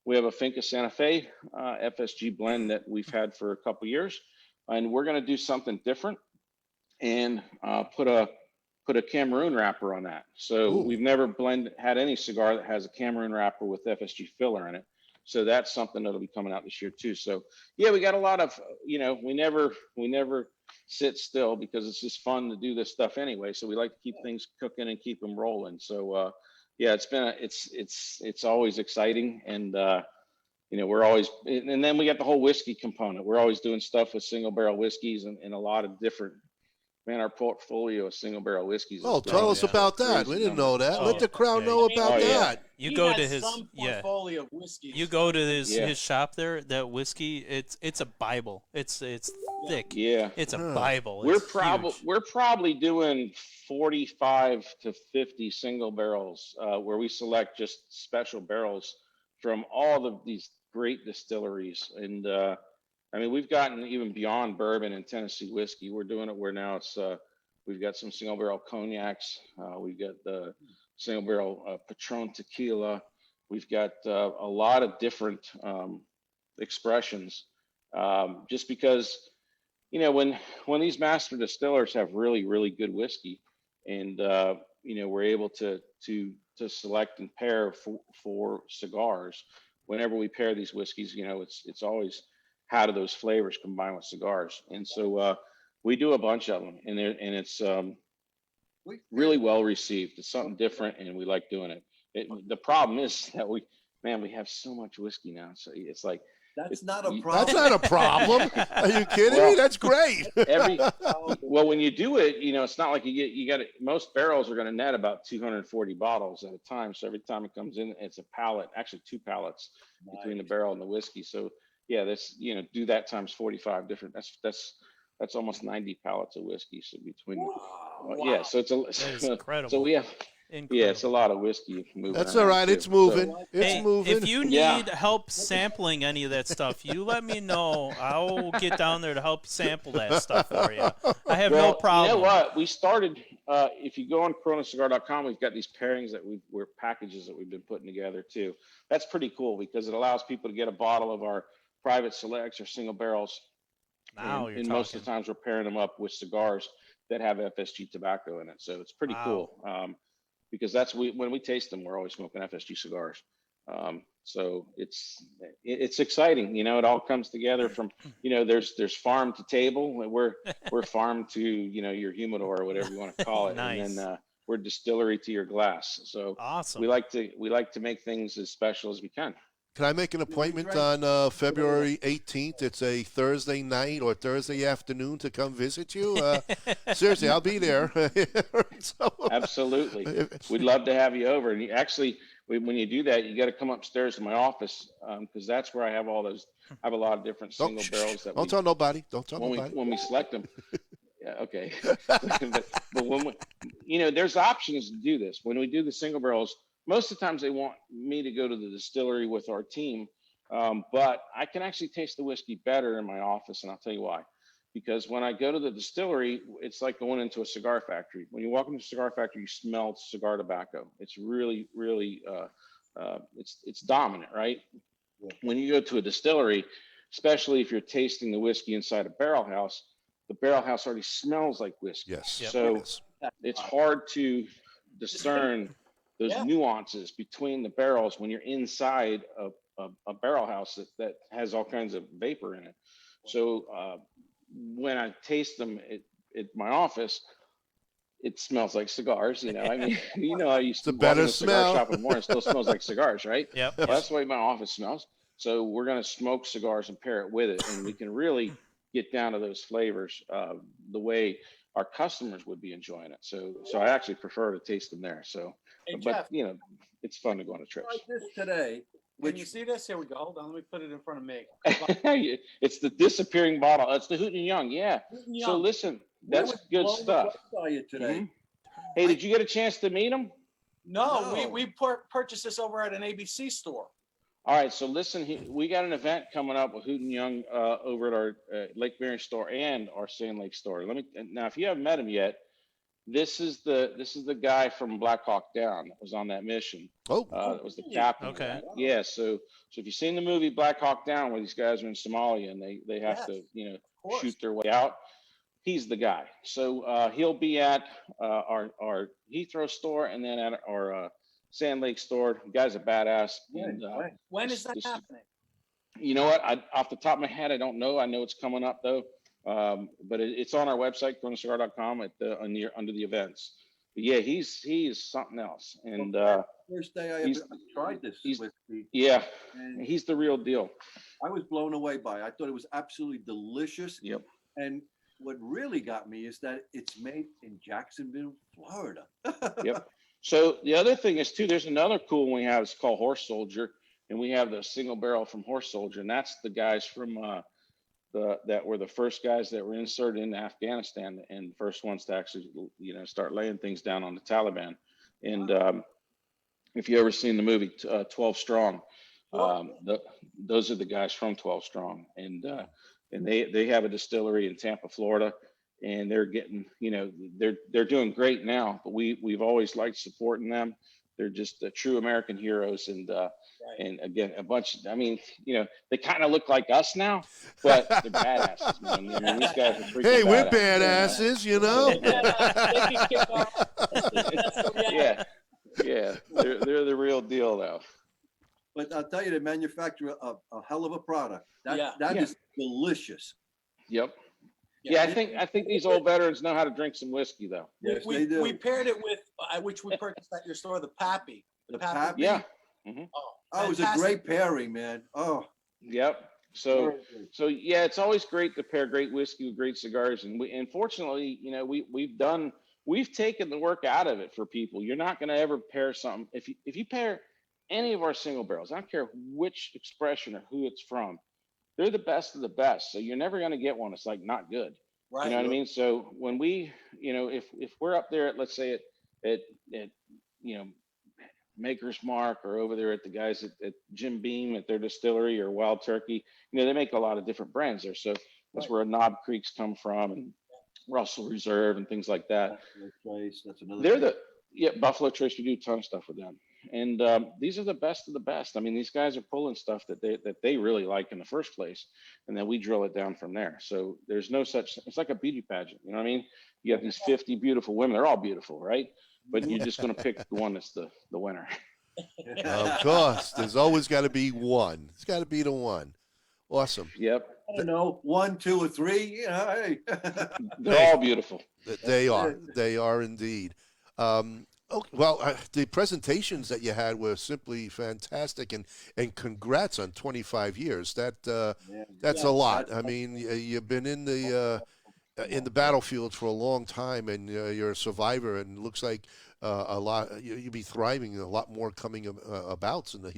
we have a Finca Santa Fe FSG blend that we've had for a couple years. And we're going to do something different and put a Cameroon wrapper on that. So Ooh. we've never had any cigar that has a Cameroon wrapper with FSG filler in it. So that's something that'll be coming out this year too. So yeah, we got a lot of, we never sit still because it's just fun to do this stuff anyway. So we like to keep things cooking and keep them rolling. So yeah, it's always exciting. And we're always, and then we got the whole whiskey component. We're always doing stuff with single barrel whiskeys and a lot of different, our portfolio of single barrel whiskeys. Oh, tell us about that. We didn't know that. Oh, Let the crowd yeah. know about Oh, yeah. that. You he go has to his some portfolio of whiskeys. You go to his Yeah. his shop there. That whiskey, it's a Bible. It's thick. Yeah. It's a Huh. Bible. We're It's probably huge. doing 45 to 50 single barrels where we select just special barrels from all of these great distilleries. And we've gotten even beyond bourbon and Tennessee whiskey. We're doing it where now it's we've got some single barrel cognacs. We've got the single barrel Patron tequila. We've got a lot of different expressions just because when these master distillers have really, really good whiskey and, we're able to select and pair for cigars. Whenever we pair these whiskeys, it's always how do those flavors combine with cigars. And so we do a bunch of them and it's really well received. It's something different and we like doing it. The problem is that we have so much whiskey now. So it's like, That's not a That's problem. not a problem. Are you kidding Well, me? That's great. well, when you do it, it's not like most barrels are going to net about 240 bottles at a time. So every time it comes in, it's a pallet, actually 2 pallets between the barrel and the whiskey. So yeah, that's, do that times 45 different, that's almost 90 pallets of whiskey. So between, Wow. yeah, so it's That is incredible. so Yeah, it's a lot of whiskey moving. That's around, all right. too. It's moving. So, It's Hey, moving. if you Yeah. need help sampling any of that stuff, you let me know. I'll get down there to help sample that stuff for you. I have no problem. You know what? We started. If you go on coronacigar.com, we've got these pairings that we're packages that we've been putting together too. That's pretty cool because it allows people to get a bottle of our private selects or single barrels. Now and you're talking. most of the times we're pairing them up with cigars that have FSG tobacco in it. So it's pretty cool. Because when we taste them, we're always smoking FSG cigars. So it's exciting. You know, it all comes together from, you know, there's farm to table. We're farm to, you know, your humidor or whatever you want to call it. Nice. And then we're distillery to your glass. So Awesome. we like to make things as special as we can. Can I make an appointment on February 18th? It's a Thursday night or Thursday afternoon to come visit you. Seriously, I'll be there. Absolutely. We'd love to have you over. And when you do that, you got to come upstairs to my office because that's where I have all those. I have a lot of different single barrels that don't tell nobody. Don't tell nobody. When we select them. Yeah, okay. but when you know, there's options to do this. When we do the single barrels, most of the times they want me to go to the distillery with our team, but I can actually taste the whiskey better in my office, and I'll tell you why. Because when I go to the distillery, it's like going into a cigar factory. When you walk into a cigar factory, you smell cigar tobacco. It's really, really, it's dominant, right? Yeah. When you go to a distillery, especially if you're tasting the whiskey inside a barrel house, the barrel house already smells like whiskey. Yes. So it's hard to discern those nuances between the barrels when you're inside a barrel house that has all kinds of vapor in it. So when I taste them at my office, it smells like cigars. You know, I mean, you know, I used to walk in a cigar shop in the morning, it still smells like cigars, right? Yep. Well, that's the way my office smells. So we're going to smoke cigars and pair it with it, and we can really get down to those flavors the way our customers would be enjoying it. So I actually prefer to taste them there. So, Hey, but Jeff, you know, it's fun to go on a trip. Like this today. Can you see this? Here we go. Hold on. Let me put it in front of me. It's the disappearing bottle. It's the Hooten Young. Yeah. Young. So listen, that's good stuff. Today. Hey, did you get a chance to meet him? No. we purchased this over at an ABC store. All right. So listen, we got an event coming up with Hooten Young over at our Lake Marion store and our Sand Lake store. Now, if you haven't met him yet, this is the guy from Black Hawk Down that was on that mission. That was the captain. Okay. Yeah. So if you've seen the movie Black Hawk Down, where these guys are in Somalia and they have to, you know, shoot their way out, he's the guy. So he'll be at our Heathrow store and then at our Sand Lake store. The guy's a badass. And, when is that happening? You know what? Off the top of my head, I don't know. I know it's coming up though. But it's on our website, coronacigar.com under the events. But yeah, he's something else. And first day I ever tried this whiskey. Yeah, he's the real deal. I was blown away by it. I thought it was absolutely delicious. Yep. And what really got me is that it's made in Jacksonville, Florida. Yep. So the other thing is too, there's another cool one we have. It's called Horse Soldier, and we have the single barrel from Horse Soldier, and that's the guys from that were the first guys that were inserted into Afghanistan and the first ones to actually, you know, start laying things down on the Taliban. And if you ever seen the movie 12 Strong, those are the guys from 12 Strong, and they have a distillery in Tampa, Florida, and they're getting, you know, they're doing great now. But we've always liked supporting them. They're just true American heroes, and again, a bunch. I mean, you know, they kind of look like us now, but they're badasses, man. I mean, these guys are freaking Hey, we're badasses, badasses, you know. yeah, they're the real deal, though. But I'll tell you, they manufacture a hell of a product. That is delicious. Yep. Yeah, I think these old veterans know how to drink some whiskey, though. Yes, they do. We paired it with which we purchased at your store, the Pappy. The Pappy? Yeah. Mm-hmm. Oh, it was a great pairing, man. Oh. Yep. So yeah, it's always great to pair great whiskey with great cigars, and fortunately, you know, we've taken the work out of it for people. You're not going to ever pair something if you pair any of our single barrels. I don't care which expression or who it's from. They're the best of the best. So you're never going to get one that's like not good. Right. You know what I mean? So when we, you know, if we're up there at, let's say at Maker's Mark, or over there at the guys at Jim Beam at their distillery, or Wild Turkey. They make a lot of different brands there. So that's where Knob Creeks come from, and Russell Reserve and things like that. That's another. They're Buffalo Trace. We do a ton of stuff with them, and these are the best of the best. I mean, these guys are pulling stuff that they really like in the first place, and then we drill it down from there. So there's no such. It's like a beauty pageant. You know what I mean? You have these 50 beautiful women. They're all beautiful, right? But you're just going to pick the one that's the winner. Of course, there's always got to be one. It's got to be the one. Awesome. Yep. I don't know, 1, 2, or 3. Hey. They're all beautiful. They are. They are indeed. The presentations that you had were simply fantastic, and congrats on 25 years. That's a lot. I mean, you've been in the battlefield for a long time, and you're a survivor, and it looks like a lot. You'll be thriving. A lot more coming about in the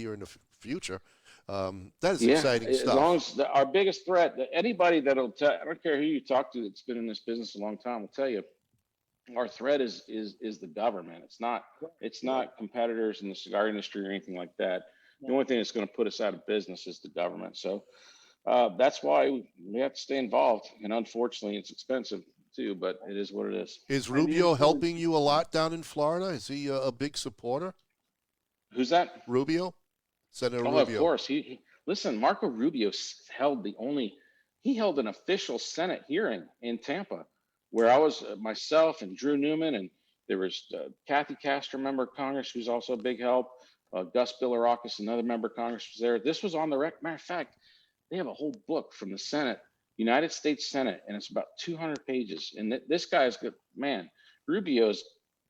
future. That is exciting stuff. As long as our biggest threat, anybody that'll tell, I don't care who you talk to that's been in this business a long time, will tell you, our threat is the government. It's not competitors in the cigar industry or anything like that. The only thing that's going to put us out of business is the government. So that's why we have to stay involved. And unfortunately, it's expensive too, but it is what it is. Is Rubio helping you a lot down in Florida? Is he a big supporter? Who's that? Rubio? Senator Rubio. Of Course. Listen, Marco Rubio held an official Senate hearing in Tampa, where I was myself and Drew Newman, and there was Kathy Castro, member of Congress, who's also a big help. Gus Bilirakis, another member of Congress, was there. This was on the record. Matter of fact, they have a whole book from the Senate, United States Senate, and it's about 200 pages. And this guy's good, man. Rubio's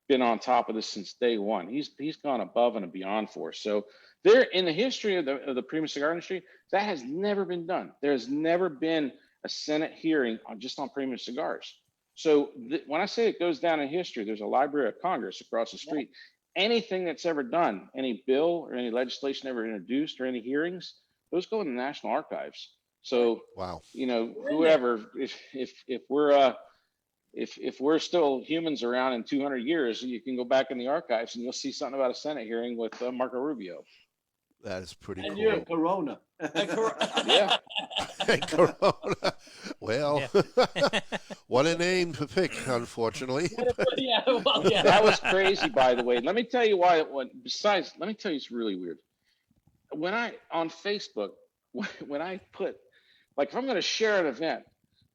been on top of this since day one. He's gone above and beyond for us. So there, in the history of the premium cigar industry, that has never been done. There has never been a Senate hearing just on premium cigars. So when I say it goes down in history, there's a Library of Congress across the street. Anything that's ever done, any bill or any legislation ever introduced or any hearings, those go in the National Archives. So, wow, whoever, if we're still humans around in 200 years, you can go back in the archives and you'll see something about a Senate hearing with Marco Rubio. That is pretty And cool. you're Corona. Yeah. Corona. Well, what a name to pick, unfortunately. That was crazy, by the way. Let me tell you why. Let me tell you, it's really weird. On Facebook, when I put, like, if I'm going to share an event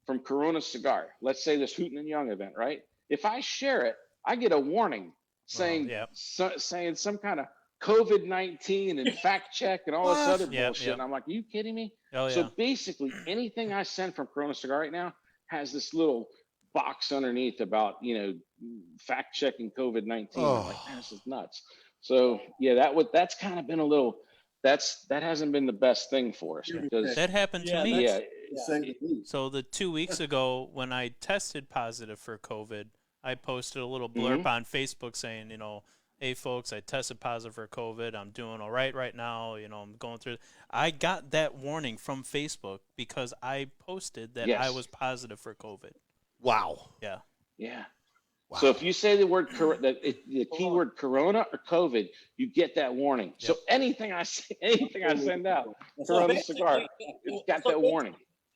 from Corona Cigar, let's say this Hooten and Young event, right? If I share it, I get a warning saying saying some kind of COVID-19 and fact check and all this other bullshit. And I'm like, are you kidding me? So basically, anything I send from Corona Cigar right now has this little box underneath about, fact checking COVID-19. I'm like, man, this is nuts. So yeah, that's kind of been a little. That hasn't been the best thing for us, because that happened to me. Yeah. So the 2 weeks ago, when I tested positive for COVID, I posted a little blurb on Facebook saying, hey folks, I tested positive for COVID. I'm doing all right now. I'm going through. I got that warning from Facebook because I posted that I was positive for COVID. Wow. Yeah. Yeah. Wow. So if you say the word the keyword Corona or COVID, you get that warning. Yep. So anything I send out, Corona Cigar, it's got that warning.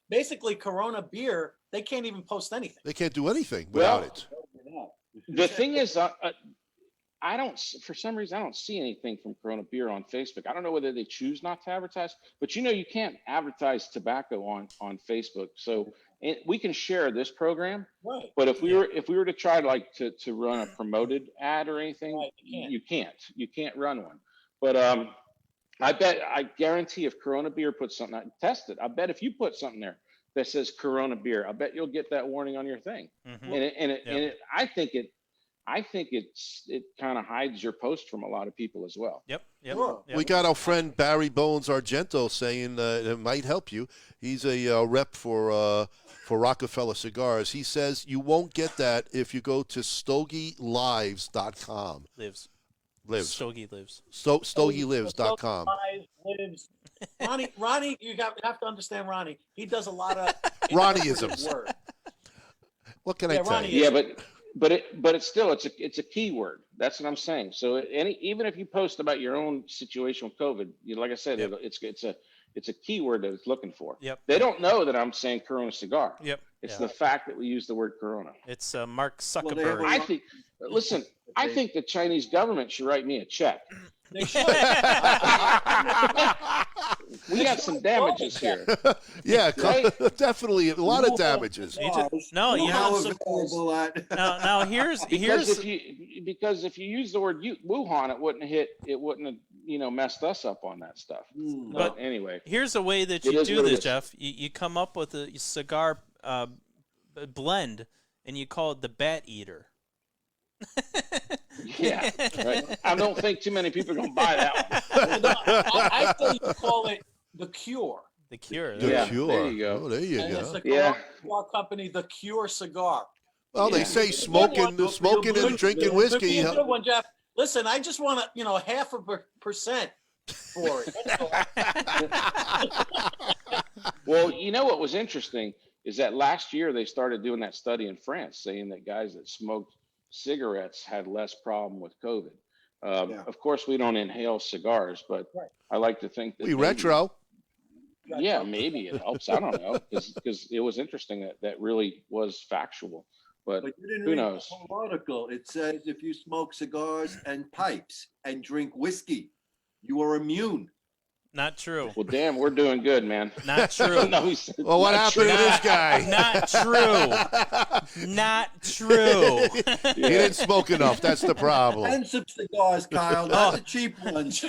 Basically, Corona beer, they can't even post anything. They can't do anything without it. The thing is, for some reason, I don't see anything from Corona beer on Facebook. I don't know whether they choose not to advertise, but you can't advertise tobacco on Facebook. So we can share this program, right? But if we were to try to run a promoted ad or anything, right, you can't run one. But I guarantee if Corona beer puts something out, test it. I bet if you put something there that says Corona beer, I bet you'll get that warning on your thing. And I think it kind of hides your post from a lot of people as well. Yep. We got our friend Barry Bones Argento saying it might help you. He's a rep for Rockefeller Cigars. He says you won't get that if you go to StogieLives.com. Lives. Stogie lives. StogieLives.com. Lives. Ronnie, you have to understand Ronnie. He does a lot of Ronnieisms. What can I tell you? Yeah, but but it's still it's a keyword. That's what I'm saying. So even if you post about your own situation with COVID, like I said, Yep. it's a keyword that it's looking for. Yep. They don't know that I'm saying Corona cigar. Yep. It's Yeah. the fact that we use the word Corona. It's Mark Well, they have Zuckerberg. a- I think. Listen, I think the Chinese government should write me a check. They should. We got some damages here. Yeah, Right? definitely a lot of damages. No, you How have- available at? now here's Because if you use the word Wuhan, it wouldn't have messed us up on that stuff. Hmm. But anyway, here's a way that It you is do what it this, is. Jeff. You come up with a cigar blend, and you call it the Bat Eater. yeah, right. I don't think too many people are gonna buy that one. I say you call it the Cure. The Cure. The Yeah, Cure. there you go. Oh, there you And it's go. the Yeah. cigar company, the Cure cigar. Well, they Yeah. say smoking and drinking Could whiskey. be a good one, Jeff. Listen, I just want half a percent for it. That's all. Well, what was interesting is that last year they started doing that study in France, saying that guys that smoked cigarettes had less problem with COVID. Yeah. Of course, we don't inhale cigars, but Right. I like to think that We maybe- retro. Yeah, maybe it helps. I don't know, because it was interesting that really was factual. But But you didn't who read knows? the whole article. It says if you smoke cigars and pipes and drink whiskey, you are immune. Not true. Well, damn, we're doing good, man. Not true. No, he said, Well, what not happened to true. this guy? Not true. Not true. He didn't smoke enough. That's the problem. Expensive cigars, Kyle, not the cheap ones.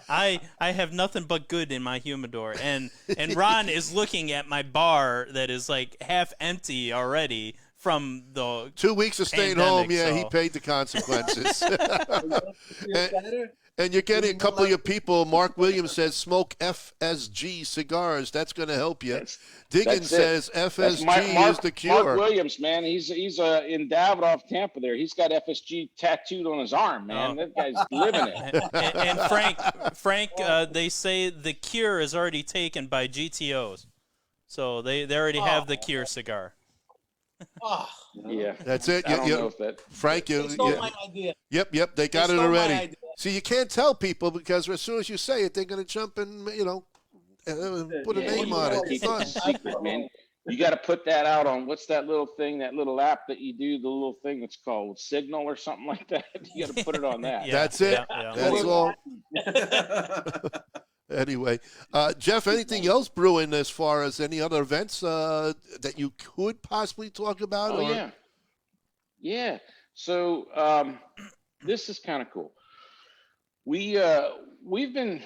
I have nothing but good in my humidor, and Ron is looking at my bar that is like half empty already from the 2 weeks of staying Pandemic, home. Yeah, he so- paid the consequences. Better? And you're getting a couple of your people. Mark Williams says smoke FSG cigars. That's going to help you. Diggins that's it. says That's FSG is the cure. Mark Williams, man. He's in Davidoff, Tampa. There, he's got FSG tattooed on his arm, man. Oh. That guy's living it. and Frank, they say the Cure is already taken by GTOs, so they already have the Cure cigar. Oh, Yeah, That's it. I don't know if that. Frank, they stole my idea. Yep, they They got it stole my already. idea. See, you can't tell people because as soon as you say it, they're going to jump and put a Yeah, name you on gotta it. keep It's fun. a secret, man. You got to put that out on what's that little thing, that little app that you do, the little thing that's called Signal or something like that. You got to put it on that. Yeah, That's it. yeah. That's all. Anyway, Jeff, anything else brewing as far as any other events that you could possibly talk about? Oh or? yeah. So this is kind of cool. We've been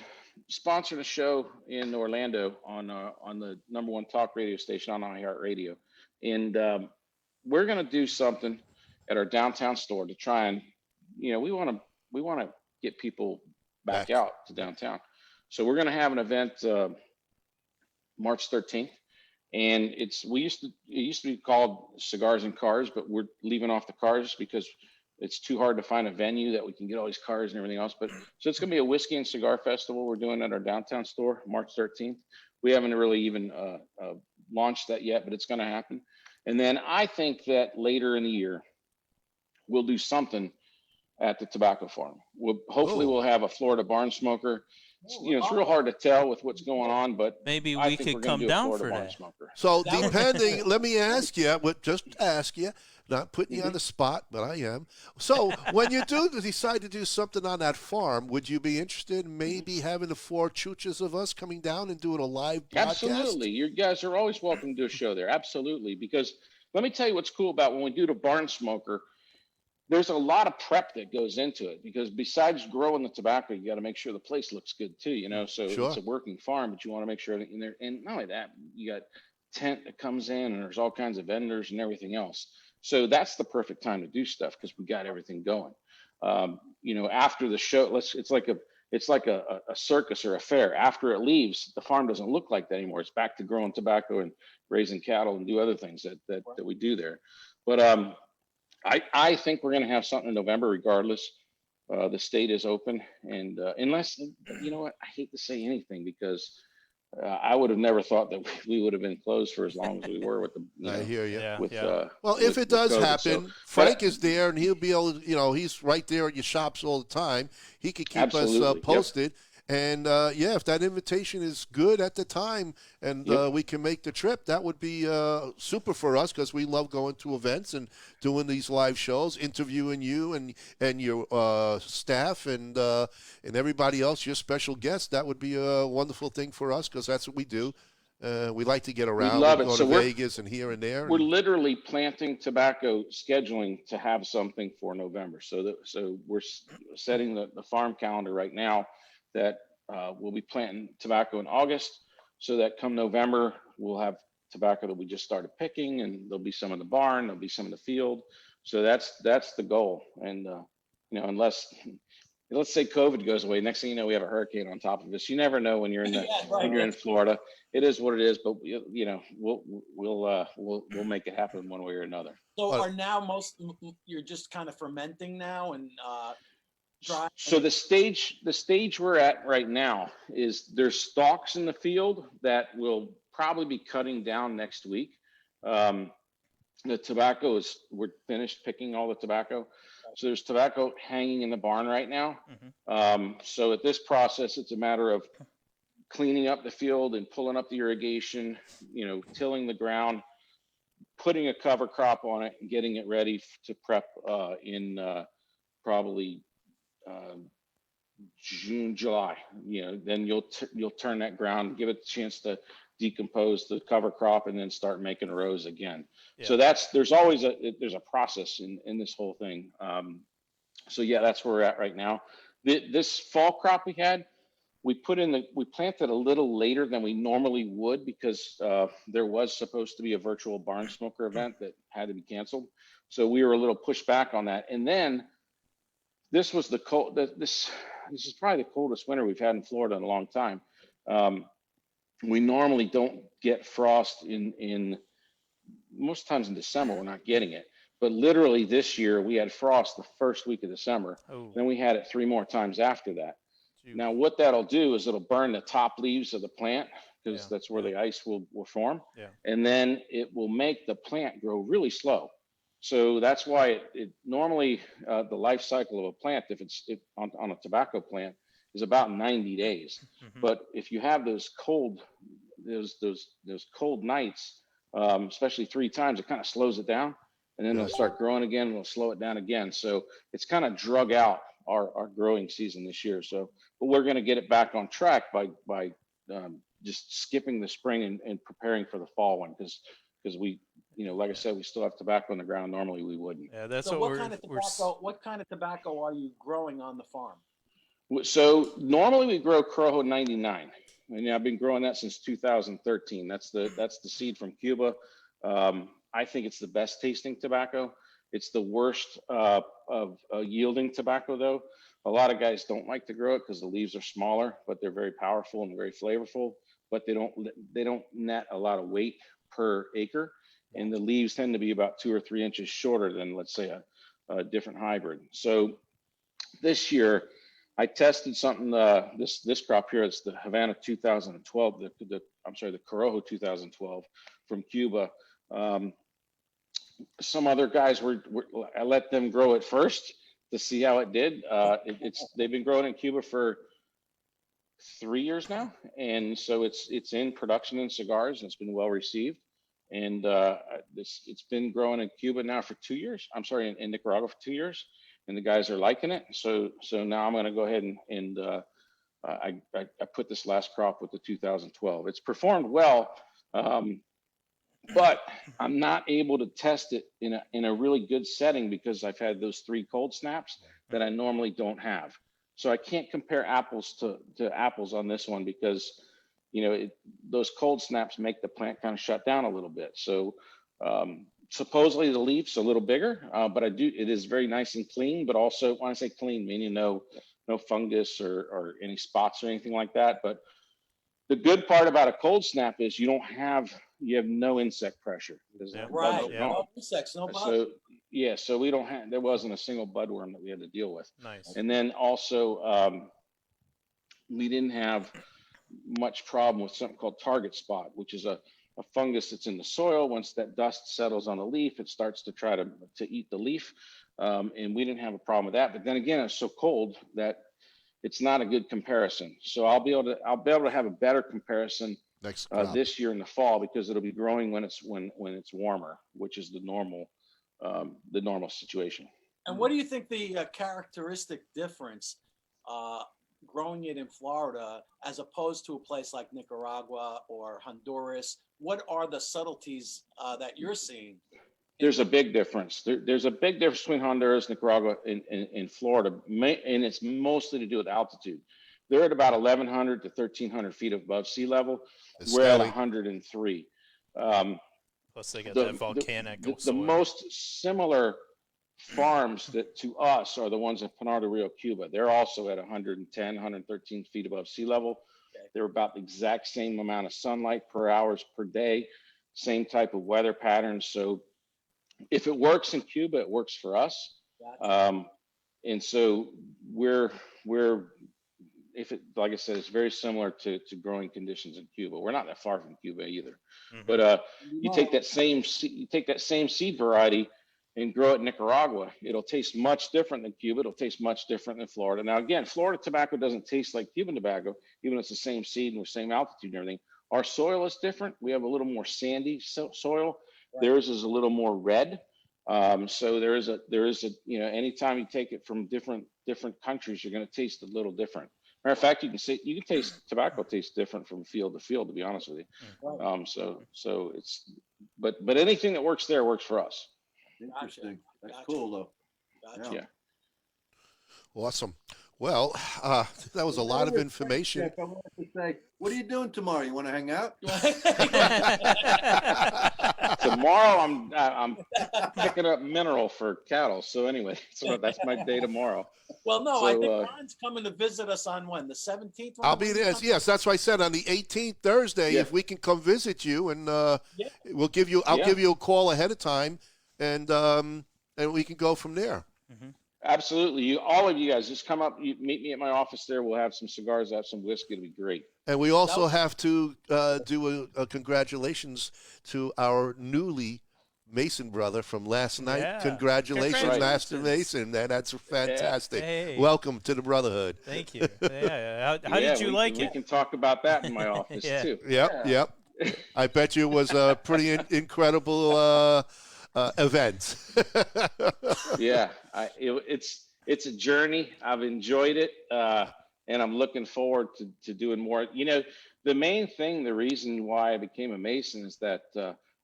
sponsored a show in Orlando on the #1 talk radio station on iHeartRadio, and we're gonna do something at our downtown store to try and we want to get people back out to downtown. So we're gonna have an event March 13th. And it used to be called Cigars and Cars, but we're leaving off the cars because it's too hard to find a venue that we can get all these cars and everything else. But so it's going to be a whiskey and cigar festival we're doing at our downtown store, March 13th. We haven't really even launched that yet, but it's going to happen. And then I think that later in the year, we'll do something at the tobacco farm. Hopefully we'll have a Florida barn smoker. It's real hard to tell with what's going on, but Maybe I we think could we're gonna come do a down Florida for barn that. smoker. So That would- depending, let me ask you, not putting you on the spot, but I am. So when you do decide to do something on that farm, would you be interested in maybe having the 4 chooches of us coming down and doing a live broadcast? Absolutely. You guys are always welcome to do a show there. Absolutely. Because let me tell you what's cool about when we do the barn smoker, there's a lot of prep that goes into it because besides growing the tobacco, you got to make sure the place looks good too, So Sure. it's a working farm, but you want to make sure that in there, and not only that, you got tent that comes in and there's all kinds of vendors and everything else. So that's the perfect time to do stuff because we got everything going. After the show, it's like a circus or a fair. After it leaves, the farm doesn't look like that anymore. It's back to growing tobacco and raising cattle and do other things that we do there. But I think we're going to have something in November regardless. The state is open. And unless, I hate to say anything because I would have never thought that we would have been closed for as long as we were with the. I hear you. Yeah, With, yeah. Well, if it does COVID. happen, So, Frank is there, and he'll be able to, he's right there at your shops all the time. He could keep Absolutely. us Yep. posted. And, if that invitation is good at the time and we can make the trip, that would be super for us because we love going to events and doing these live shows, interviewing you and your staff and everybody else, your special guests. That would be a wonderful thing for us because that's what we do. We like to get around. love We it. go So to we're- Vegas and here and there. We're literally planting tobacco scheduling to have something for November. So we're setting the farm calendar right now that we'll be planting tobacco in August, so that come November we'll have tobacco that we just started picking, and there'll be some in the barn, there'll be some in the field. So that's the goal. And unless let's say COVID goes away, next thing you know we have a hurricane on top of us. You never know when you're in when you're in Florida. It is what it is, but we'll make it happen one way or another. So are now you're just kind of fermenting now and dry? So the stage we're at right now is there's stalks in the field that will probably be cutting down next week. The tobacco we're finished picking all the tobacco. So there's tobacco hanging in the barn right now. So at this process, it's a matter of cleaning up the field and pulling up the irrigation, tilling the ground, putting a cover crop on it and getting it ready to prep in probably June, July. Then you'll turn that ground, give it a chance to decompose the cover crop, and then start making rows again. Yeah. So there's always there's a process in this whole thing. So yeah, that's where we're at right now. This fall crop we had, we planted a little later than we normally would because there was supposed to be a virtual barn smoker event that had to be canceled. So we were a little pushed back on that. And then this was this is probably the coldest winter we've had in Florida in a long time. We normally don't get frost in most times in December. We're not getting it, but literally this year we had frost the first week of December. Oh. Then we had it 3 more times after that. Jeez. Now what that'll do is it'll burn the top leaves of the plant because that's where the ice will form. Yeah. And then it will make the plant grow really slow. So that's why it normally the life cycle of a plant, if on a tobacco plant, is about 90 days. Mm-hmm. But if you have those cold nights, especially 3 times, it kind of slows it down, and then it'll start growing again. And we'll slow it down again. So it's kind of drug out our growing season this year. So, but we're going to get it back on track by just skipping the spring and preparing for the fall one because we. Like I said, we still have tobacco on the ground. Normally we wouldn't. Yeah, that's so what kind of tobacco are you growing on the farm? So normally we grow Corojo 99. And I've been growing that since 2013. That's the seed from Cuba. I think it's the best tasting tobacco. It's the worst of yielding tobacco though. A lot of guys don't like to grow it because the leaves are smaller, but they're very powerful and very flavorful, but they don't net a lot of weight per acre. And the leaves tend to be about 2 or 3 inches shorter than, let's say, a different hybrid. So this year, I tested something. This crop here is the Havana 2012. The Corojo 2012 from Cuba. Some other guys I let them grow it first to see how it did. They've been growing in Cuba for 3 years now, and so it's in production in cigars, and it's been well received. And it's been growing in Cuba now for 2 years. I'm sorry, in Nicaragua for 2 years, and the guys are liking it. So now I'm going to go ahead and I put this last crop with the 2012. It's performed well, but I'm not able to test it in a really good setting because I've had those 3 cold snaps that I normally don't have. So I can't compare apples to apples on this one because those cold snaps make the plant kind of shut down a little bit. So supposedly the leaf's a little bigger, but it is very nice and clean, but also when I say clean, meaning no fungus or any spots or anything like that. But the good part about a cold snap is you have no insect pressure. Right. No insects, no bugs. So we there wasn't a single budworm that we had to deal with. Nice. And then also we didn't have much problem with something called target spot, which is a fungus that's in the soil. Once that dust settles on the leaf, it starts to try to eat the leaf. And we didn't have a problem with that. But then again, it's so cold that it's not a good comparison. So I'll be able to have a better comparison Next this year in the fall, because it'll be growing when it's warmer, which is the normal situation. And what do you think the characteristic difference growing it in Florida as opposed to a place like Nicaragua or Honduras? What are the subtleties that you're seeing? There's a big difference. There's a big difference between Honduras, Nicaragua, and Florida, and it's mostly to do with altitude. They're at about 1,100 to 1,300 feet above sea level. We're at 103. Plus they got that volcanic the most similar farms that to us are the ones at Pinar del Rio, Cuba. They're also at 110, 113 feet above sea level. Okay. They're about the exact same amount of sunlight per hours per day, same type of weather patterns. So if it works in Cuba, it works for us. Gotcha. And so we're like I said, it's very similar to growing conditions in Cuba. We're not that far from Cuba either. Mm-hmm. But you take that same seed variety and grow it in Nicaragua, it'll taste much different than Cuba. It'll taste much different than Florida. Now, again, Florida tobacco doesn't taste like Cuban tobacco, even though it's the same seed and the same altitude and everything. Our soil is different. We have a little more sandy soil. Right. Theirs is a little more red. So there is a, anytime you take it from different countries, you're going to taste a little different. Matter of fact, you can taste tobacco tastes different from field to field, to be honest with you. Right. So it's, but anything that works there works for us. Interesting. That's cool, though. Gotcha. Yeah. Awesome. Well, that was a lot of information. Jeff, I wanted to say, what are you doing tomorrow? You want to hang out? Tomorrow, I'm picking up mineral for cattle. So anyway, so that's my day tomorrow. Well, no, So, I think Ron's coming to visit us on when? The 17th? I'll be there. Yes, that's why I said on the 18th Thursday, Yeah. if we can come visit you, and we'll give you. I'll give you a call ahead of time, and we can go from there. Mm-hmm. Absolutely. All of you guys, just come up, meet me at my office there. We'll have some cigars, have some whiskey. It'll be great. And we also have to do a congratulations to our newly Mason brother from last night. Yeah. Congratulations, Master Mason. That's fantastic. Hey. Welcome to the brotherhood. Thank you. Yeah. How did you like We it? can talk about that in my office too. Yep. I bet you it was a pretty incredible event. Yeah, it's a journey. I've enjoyed it, and I'm looking forward to doing more. You know, the main thing, the reason why I became a Mason is that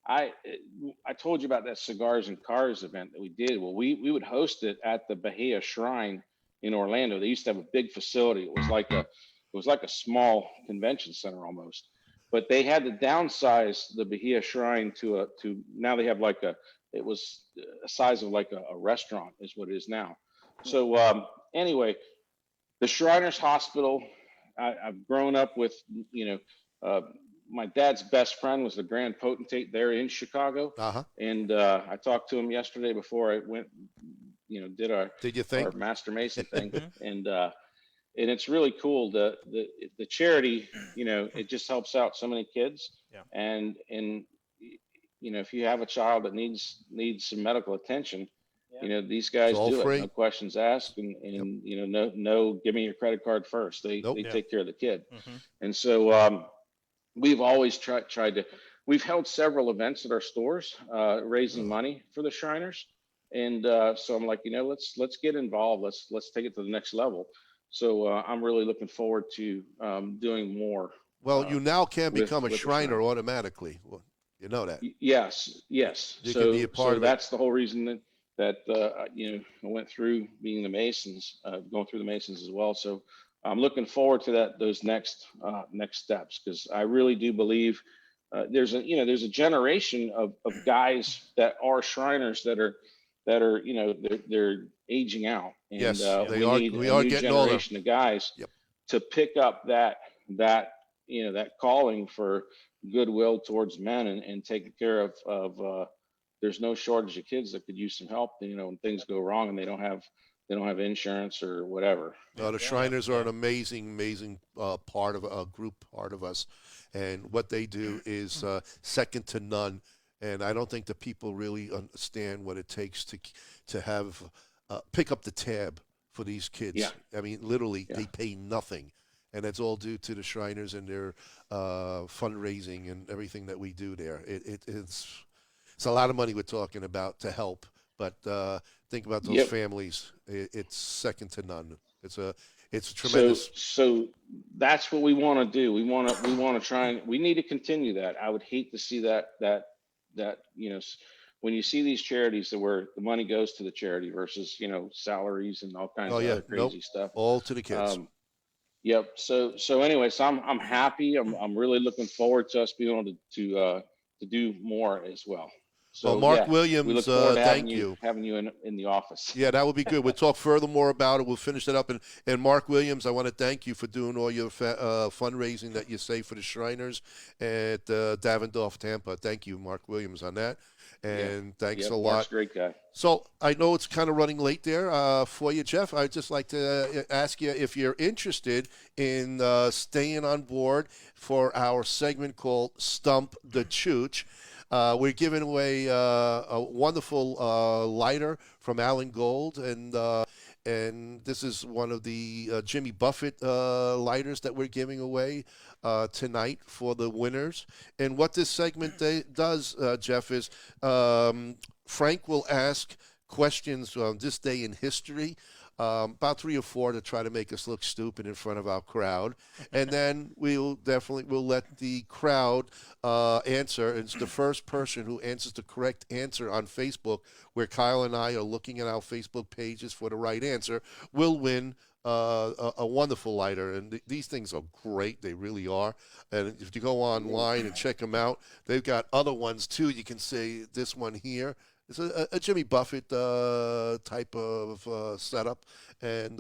I told you about that Cigars and Cars event that we did. Well, we would host it at the Bahia Shrine in Orlando. They used to have a big facility. It was like a small convention center almost, but they had to downsize the Bahia Shrine to now they have it was a size of like a restaurant is what it is now. So anyway, the Shriners Hospital, I've grown up with, my dad's best friend was the Grand Potentate there in Chicago. Uh-huh. And I talked to him yesterday before I went, did our Master Mason thing. And it's really cool. The charity, it just helps out so many kids. Yeah. And if you have a child that needs some medical attention, these guys do free. it. No questions asked, and no, give me your credit card first. They take care of the kid. Mm-hmm. And so we've always tried to. We've held several events at our stores, raising money for the Shriners, and so I'm like, let's get involved. Let's take it to the next level. So I'm really looking forward to doing more. Well, you now can become with a Shriner automatically. Well, you know that. Yes. You can be a part of it. That's the whole reason that I went through being the Masons, going through the Masons as well. So I'm looking forward to those next steps, because I really do believe there's a generation of guys that are Shriners that are they're aging out, and yes, we are new getting generation older. of guys to pick up that calling for goodwill towards men and taking care of there's no shortage of kids that could use some help, when things go wrong and they don't have they don't have insurance or whatever. No, the Shriners are an amazing part of a group part of us, and what they do is second to none. And I don't think the people really understand what it takes to have pick up the tab for these kids. Yeah. I mean, literally, they pay nothing, and it's all due to the Shriners and their fundraising and everything that we do there. It's a lot of money we're talking about to help, but think about those families. It's second to none. It's tremendous. So that's what we want to do. We want to try and we need to continue that. I would hate to see that when you see these charities where the money goes to the charity versus salaries and all kinds of other crazy stuff. All to the kids. Yep. So anyway, so I'm happy. I'm really looking forward to us being able to do more as well. So, well, Mark Williams, we look forward to thank you. Having you in the office. Yeah, that would be good. We'll talk further more about it. We'll finish that up. And Mark Williams, I want to thank you for doing all your fundraising that you say for the Shriners at Davidoff, Tampa. Thank you, Mark Williams, on that. And thanks a lot. Mark's a great guy. So I know it's kind of running late there for you, Jeff. I'd just like to ask you if you're interested in staying on board for our segment called Stump the Chooch. We're giving away a wonderful lighter from Alan Gold, and this is one of the Jimmy Buffett lighters that we're giving away tonight for the winners. And what this segment does, Jeff, is Frank will ask questions on this day in history, about 3 or 4 to try to make us look stupid in front of our crowd. And then we'll let the crowd answer. It's the first person who answers the correct answer on Facebook, where Kyle and I are looking at our Facebook pages for the right answer, will win a wonderful lighter. And these things are great. They really are. And if you go online and check them out, they've got other ones too. You can see this one here. It's a Jimmy Buffett type of setup, and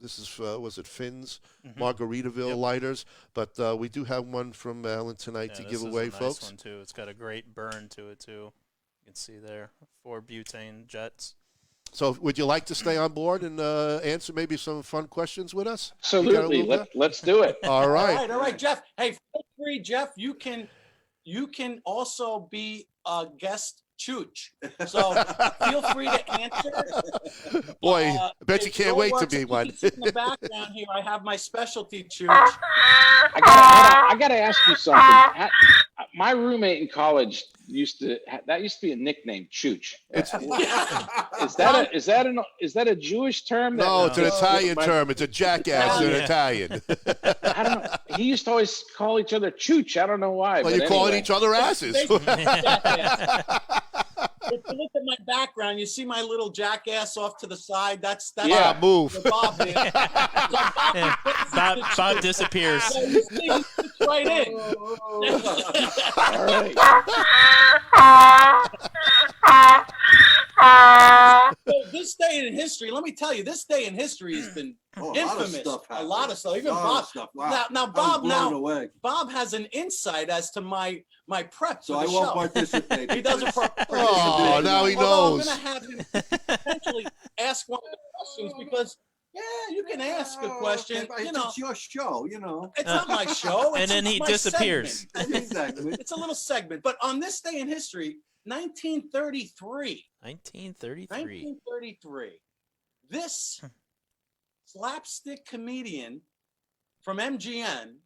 this is was it Finn's Margaritaville lighters, but we do have one from Alan tonight to give away, this is a folks. nice one too. It's got a great burn to it too. You can see there 4 butane jets. So, would you like to stay on board and answer maybe some fun questions with us? Absolutely, let's do it. All right, all right, Jeff. Hey, feel free, Jeff. You can also be a guest Chooch. So feel free to answer. Boy, I bet you can't wait to be one. In the background here, I have my specialty Chooch. I gotta ask you something. My roommate in college used to be a nickname, Chooch. Is that a Jewish term? No, it's an Italian term. It's a jackass in Italian. I don't know. He used to always call each other Chooch. I don't know why. Well, you're calling each other asses. If you look at my background, you see my little jackass off to the side. That's move. Bob did. Bob disappears. So you see, he fits right in. All right. So this day in history, let me tell you, this day in history has been infamous. A lot of stuff. Even Bob. Wow. Now Bob has an insight as to my prep. So I won't participate. He doesn't participate. Oh, now he knows. I'm going to have him potentially ask one of the questions because, you can ask a question. Okay, it's your show, It's not my show. And then he disappears. Segment. It's a little segment. But on this day in history, 1933. 1933. This slapstick comedian from MGM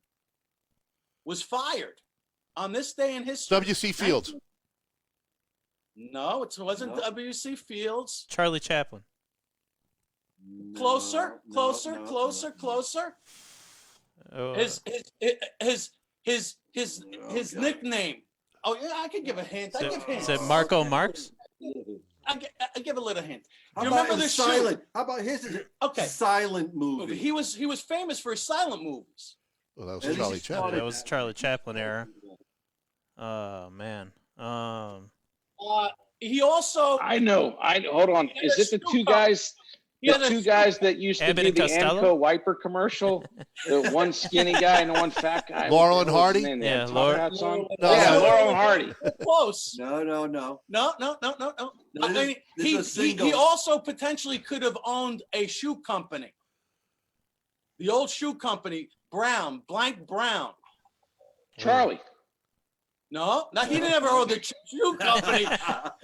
was fired on this day in history. W.C. Fields. No, it wasn't W.C. Fields. Charlie Chaplin. Closer. Oh. His nickname. Oh yeah, I could give a hint. I give hints. Is it Marco Marx? I give a little hint. How You about remember the silent? How about his silent movie? He was famous for his silent movies. Well, that was Charlie Chaplin. That was Charlie Chaplin era. Oh man. He also. I know. Hold on. Is it the two guys? He The had a two guys that used to Abbott do and the Costello? Amco wiper commercial, the one skinny guy and the one fat guy. Laurel What and the hell was Hardy? his name? They Yeah, had top Laurel- hats on. No, Yeah, no. Laurel and Hardy. Close. No. No. No, I mean, this is a he single. also potentially could have owned a shoe company. The old shoe company, Brown, Blank Brown. Charlie. No, he didn't ever own the shoe company.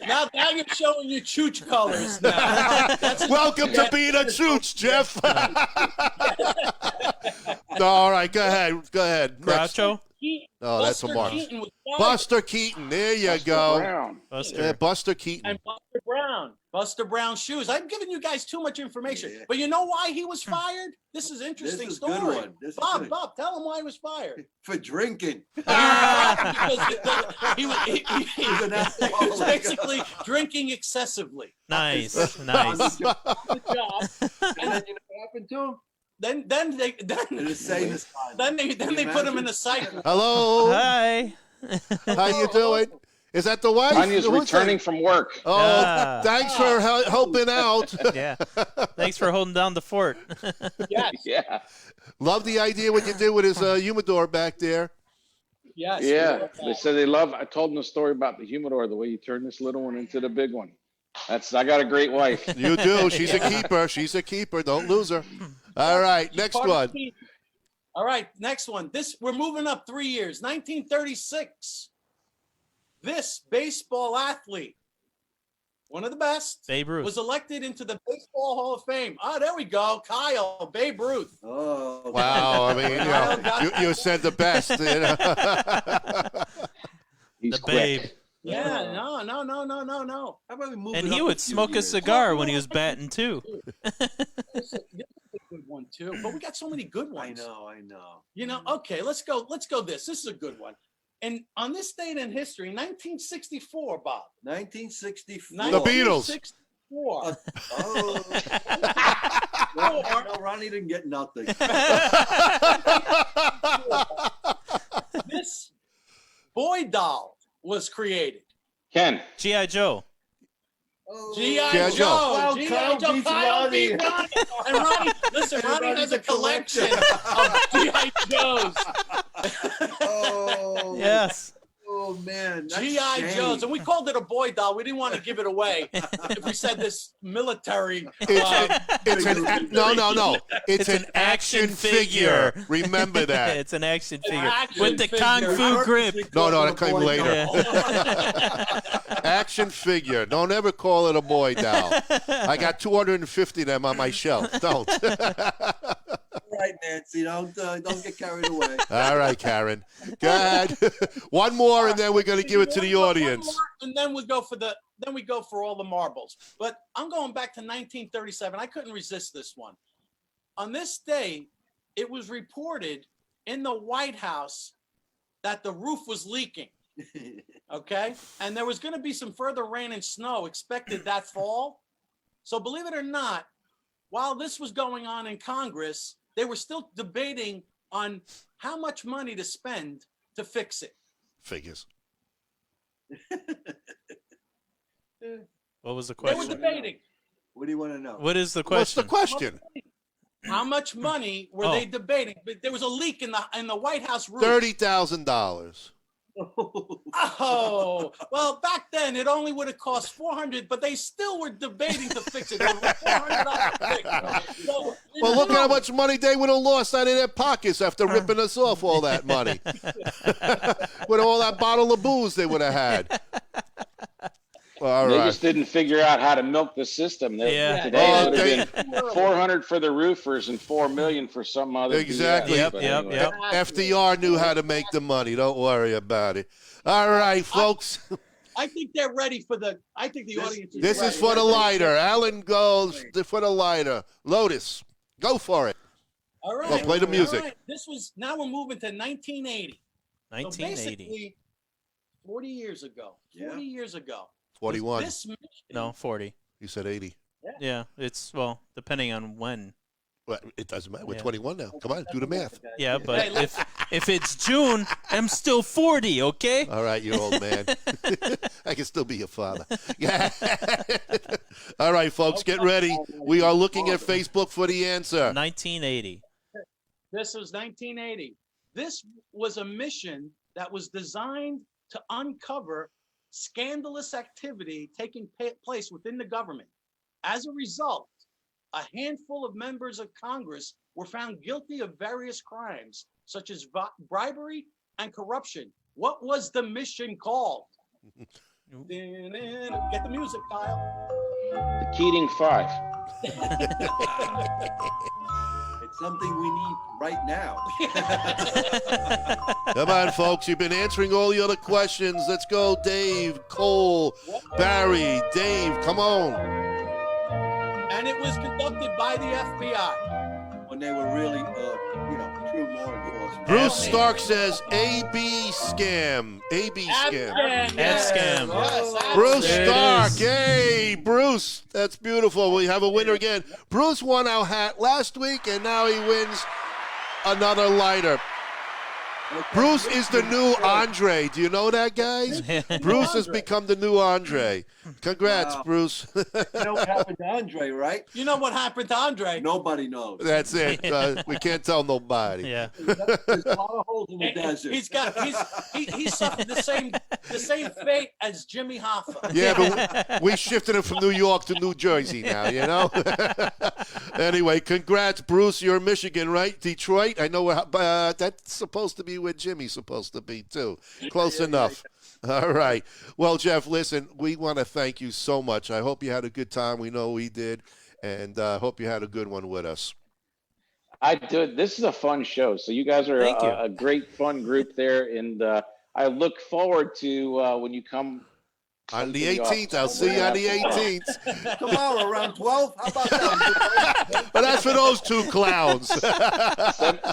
Now you're showing your chooch colors. Now. Welcome to being a chooch, Jeff. No, all right, go ahead. Next. Groucho? Oh, that's a Buster mark. Keaton was fired. Buster Keaton. There you go. Brown. Buster. Yeah, Buster Keaton. And Buster Brown shoes. I'm giving you guys too much information. Yeah. But you know why he was fired? This is an This interesting is a story. good one. This is good. Bob, tell him why he was fired. For drinking. Because he was He's an alcoholic. basically drinking excessively. Nice. Good Nice. job. Good job. And then you know what happened to him? Then they And the same as mine. then they Can you put him in imagine? the psych. Hello. Hi. How you doing? Is that the wife? Tanya's Who's returning that? from work. Oh, Ah. thanks for helping out. Yeah. Thanks for holding down the fort. Yes, Yeah. Love the idea what you did with his humidor back there. yes. Yeah. They said they love. I told them the story about the humidor, the way you turn this little one into the big one. I got a great wife. You do. She's a keeper. She's a keeper. Don't lose her. All right, next Part of one. the team. All right, next one. We're moving up 3 years. 1936. This baseball athlete, one of the best, Babe Ruth. was elected into the Baseball Hall of Fame. Oh, there we go. Kyle, Babe Ruth. Oh, Wow. I mean, you said the best. You know. He's The quick. babe. Yeah, no. how about we move And it he up would few smoke a years? cigar when he was batting, too. This is a good one too. But we got so many good I ones. know. You know, okay, let's go this. This is a good one. And on this date in history, 1964, Bob. 1964. The Beatles. 1964. Oh. No, Ronnie didn't get nothing. This boy doll was created. Ken. G.I. Joe. G.I. G.I. Joe. Joe. Wow, G.I. Kyle Joe. beats Kyle Ronnie. beat Ronnie. And Ronnie, listen, Ronnie has a collection of G.I. Joes. Oh, Yes. Oh man, that's G.I. shame. Joes. And we called it a boy doll. We didn't want to give it away if we said this military. It's an no. It's an action figure. Remember that. It's an action figure. action With the figure. Kung Fu grip. No, that came Boy later. Yeah. Action figure. Don't ever call it a boy doll. I got 250 of them on my shelf. Don't. All right, Nancy, don't get carried away. All right, Karen. Go ahead. One more, and then we're going to give it to the audience. And then we go for all the marbles. But I'm going back to 1937. I couldn't resist this one. On this day, it was reported in the White House that the roof was leaking. Okay, and there was going to be some further rain and snow expected that fall. So believe it or not, while this was going on in Congress, they were still debating on how much money to spend to fix it. Figures. What was the They were question? debating What do you want to know? What is the What's the question? question? how much money were they debating. But there was a leak in the White House roof. $30,000. Oh, well, back then it only would have cost $400, but they still were debating to fix it. It was $400 fix. So, Well, look at how much money they would have lost out of their pockets after ripping us off all that money. With all that bottle of booze they would have had. All They right. just didn't figure out how to milk the system. Yeah. Today Oh, it would have been 400 for the roofers and 4 million for some other. Exactly. BS. Yep, But yep, anyway. yep. FDR knew how to make the money. Don't worry about it. All right, folks. I think they're ready for the. I think the audience. This ready. is for the lighter. Alan goes for the lighter. Lotus, go for it. All right. Well, play the music. All right. This was. Now we're moving to 1980. So 1980. basically, 40 years ago. 40 years ago. 41. This mission, No, 40. You said 80. Yeah, it's, well, depending on when. Well, it doesn't matter. We're Yeah. 21 now. Come on, do the math. Yeah, but Hey, look. if it's June, I'm still 40. Okay. All right, you old man. I can still be your father. Yeah. All right, folks, get ready. We are looking at Facebook for the answer. 1980. This was 1980. This was a mission that was designed to uncover scandalous activity taking place within the government. As a result, a handful of members of Congress were found guilty of various crimes, such as bribery and corruption. What was the mission called? Get the music, Kyle. The Keating Five. It's something we need right now. Come on, folks. You've been answering all the other questions. Let's go, Dave, Cole, Barry, Dave. Come on. And it was conducted by the FBI. When they were really, true law enforcement. Bruce Stark says AB scam. AB scam. Ad scam. Yes, Bruce There it Stark. is. Yay, Bruce. That's beautiful. We have a winner again. Bruce won our hat last week, and now he wins another lighter. Bruce is the new Andre. Do you know that, guys? Bruce has become the new Andre. Congrats, Wow. Bruce. You know what happened to Andre, right? You know what happened to Andre? Nobody knows. That's it. We can't tell nobody. Yeah. There's a lot of holes in the desert. He suffered the same fate as Jimmy Hoffa. Yeah, but we shifted him from New York to New Jersey now, you know? Anyway, congrats, Bruce. You're in Michigan, right? Detroit? I know that's supposed to be where Jimmy's supposed to be, too. Close enough. All right. Well, Jeff, listen, we want to thank you so much. I hope you had a good time. We know we did. And I hope you had a good one with us. I did. This is a fun show. So you guys are Thank you. a great, fun group there. And I look forward to when you come. On the to the 18th. office. I'll see you on the 18th. Tomorrow around 12. How about that? But that's for those two clowns.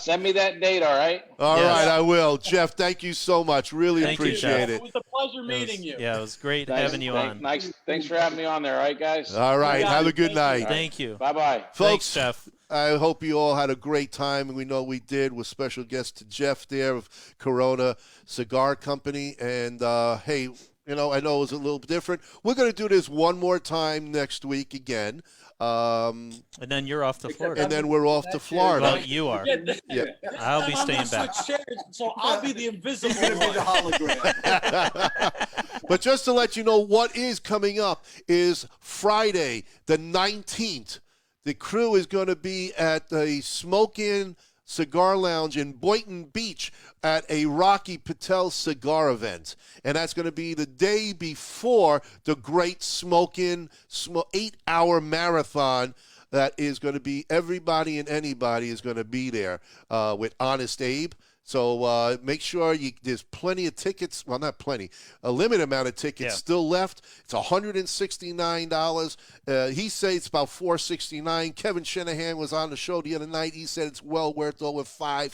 Send me that date, all right? All Yes. right, I will. Jeff, thank you so much. Really Thank you, appreciate Jeff. it. It was a pleasure meeting you. Yeah, it was great Thanks, having you on. Thanks for having me on there, all right, guys? All right, You got have it. a good Thank you. night. Thank you. Bye-bye. Folks, Thanks, Jeff. I hope you all had a great time, and we know we did, with special guest Jeff there of Corona Cigar Company. And, hey, I know it was a little different. We're going to do this one more time next week again. And then you're off to Florida. And then we're off to Well, Florida. you are. Yeah. I'll be I'm staying gonna back. switch chairs, so I'll be the invisible You're going to be the one. hologram. But just to let you know what is coming up is Friday, the 19th. The crew is going to be at the Smoke-In Cigar Lounge in Boynton Beach at a Rocky Patel cigar event. And that's going to be the day before the great Smoke-In 8-hour marathon that is going to be everybody and anybody is going to be there with Honest Abe. So make sure there's plenty of tickets. Well, not plenty. A limited amount of tickets still left. It's $169. He says it's about $469. Kevin Shanahan was on the show the other night. He said it's well worth over $500.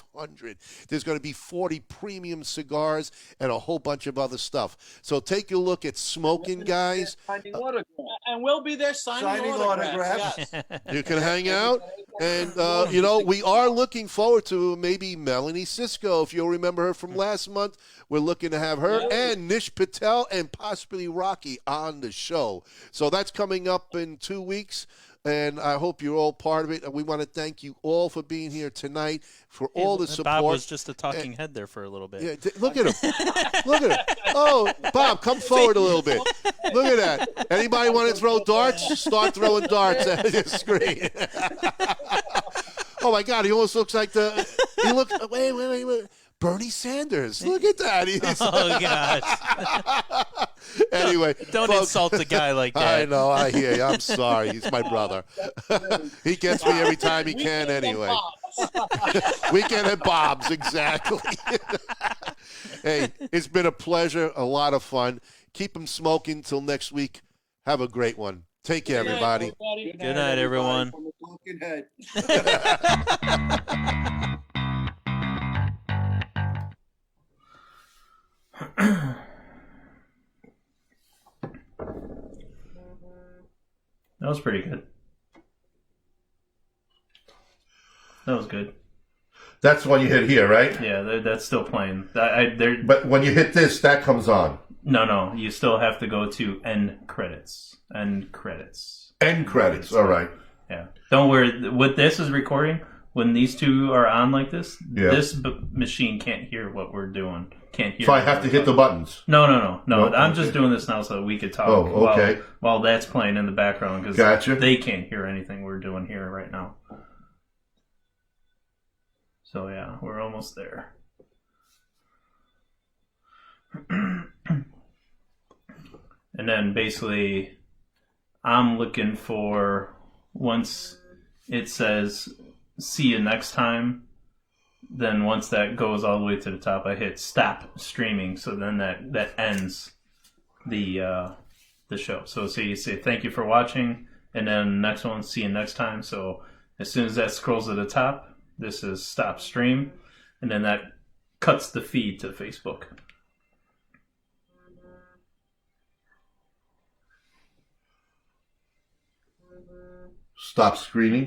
There's going to be 40 premium cigars and a whole bunch of other stuff. So take a look at Smoking, guys. Signing autographs. And we'll be there signing autographs. Yes. You can hang out. And, we are looking forward to maybe Melanie Cisco. If you'll remember her from last month, we're looking to have her and Nish Patel and possibly Rocky on the show. So that's coming up in 2 weeks. And I hope you're all part of it. And we want to thank you all for being here tonight, for all the support. Bob was just a talking head there for a little bit. Yeah, look at him. Look at him. Oh, Bob, come forward a little bit. Look at that. Anybody want to throw darts? Start throwing darts at the screen. Oh, my God. He almost looks like wait. Bernie Sanders. Look at that. Oh, gosh. Anyway. Don't folks, insult a guy like that. I know. I hear you. I'm sorry. He's my brother. He gets me every time he can anyway. Weekend at Bob's, exactly. Hey, it's been a pleasure, a lot of fun. Keep them smoking till next week. Have a great one. Take care, everybody. Good night, everyone. From the talking head. That was pretty good. That was good. That's the one you hit here, right? Yeah, that's still playing. But when you hit this, that comes on. No. You still have to go to end credits. End credits. End credits. All right. Yeah. Don't worry. What this is recording, when these two are on like this, Yeah. this machine can't hear what we're doing. Can't hear. So I have to hit the buttons. No. No, I'm okay. just doing this now so that we could talk Oh, okay. while that's playing in the background because Gotcha. they can't hear anything we're doing here right now. So yeah, we're almost there. And then basically, I'm looking for, once it says see you next time, then once that goes all the way to the top, I hit stop streaming. So then that ends the show. So you say thank you for watching, and then next one, see you next time. So as soon as that scrolls to the top, this is stop stream, and then that cuts the feed to Facebook. Stop screening.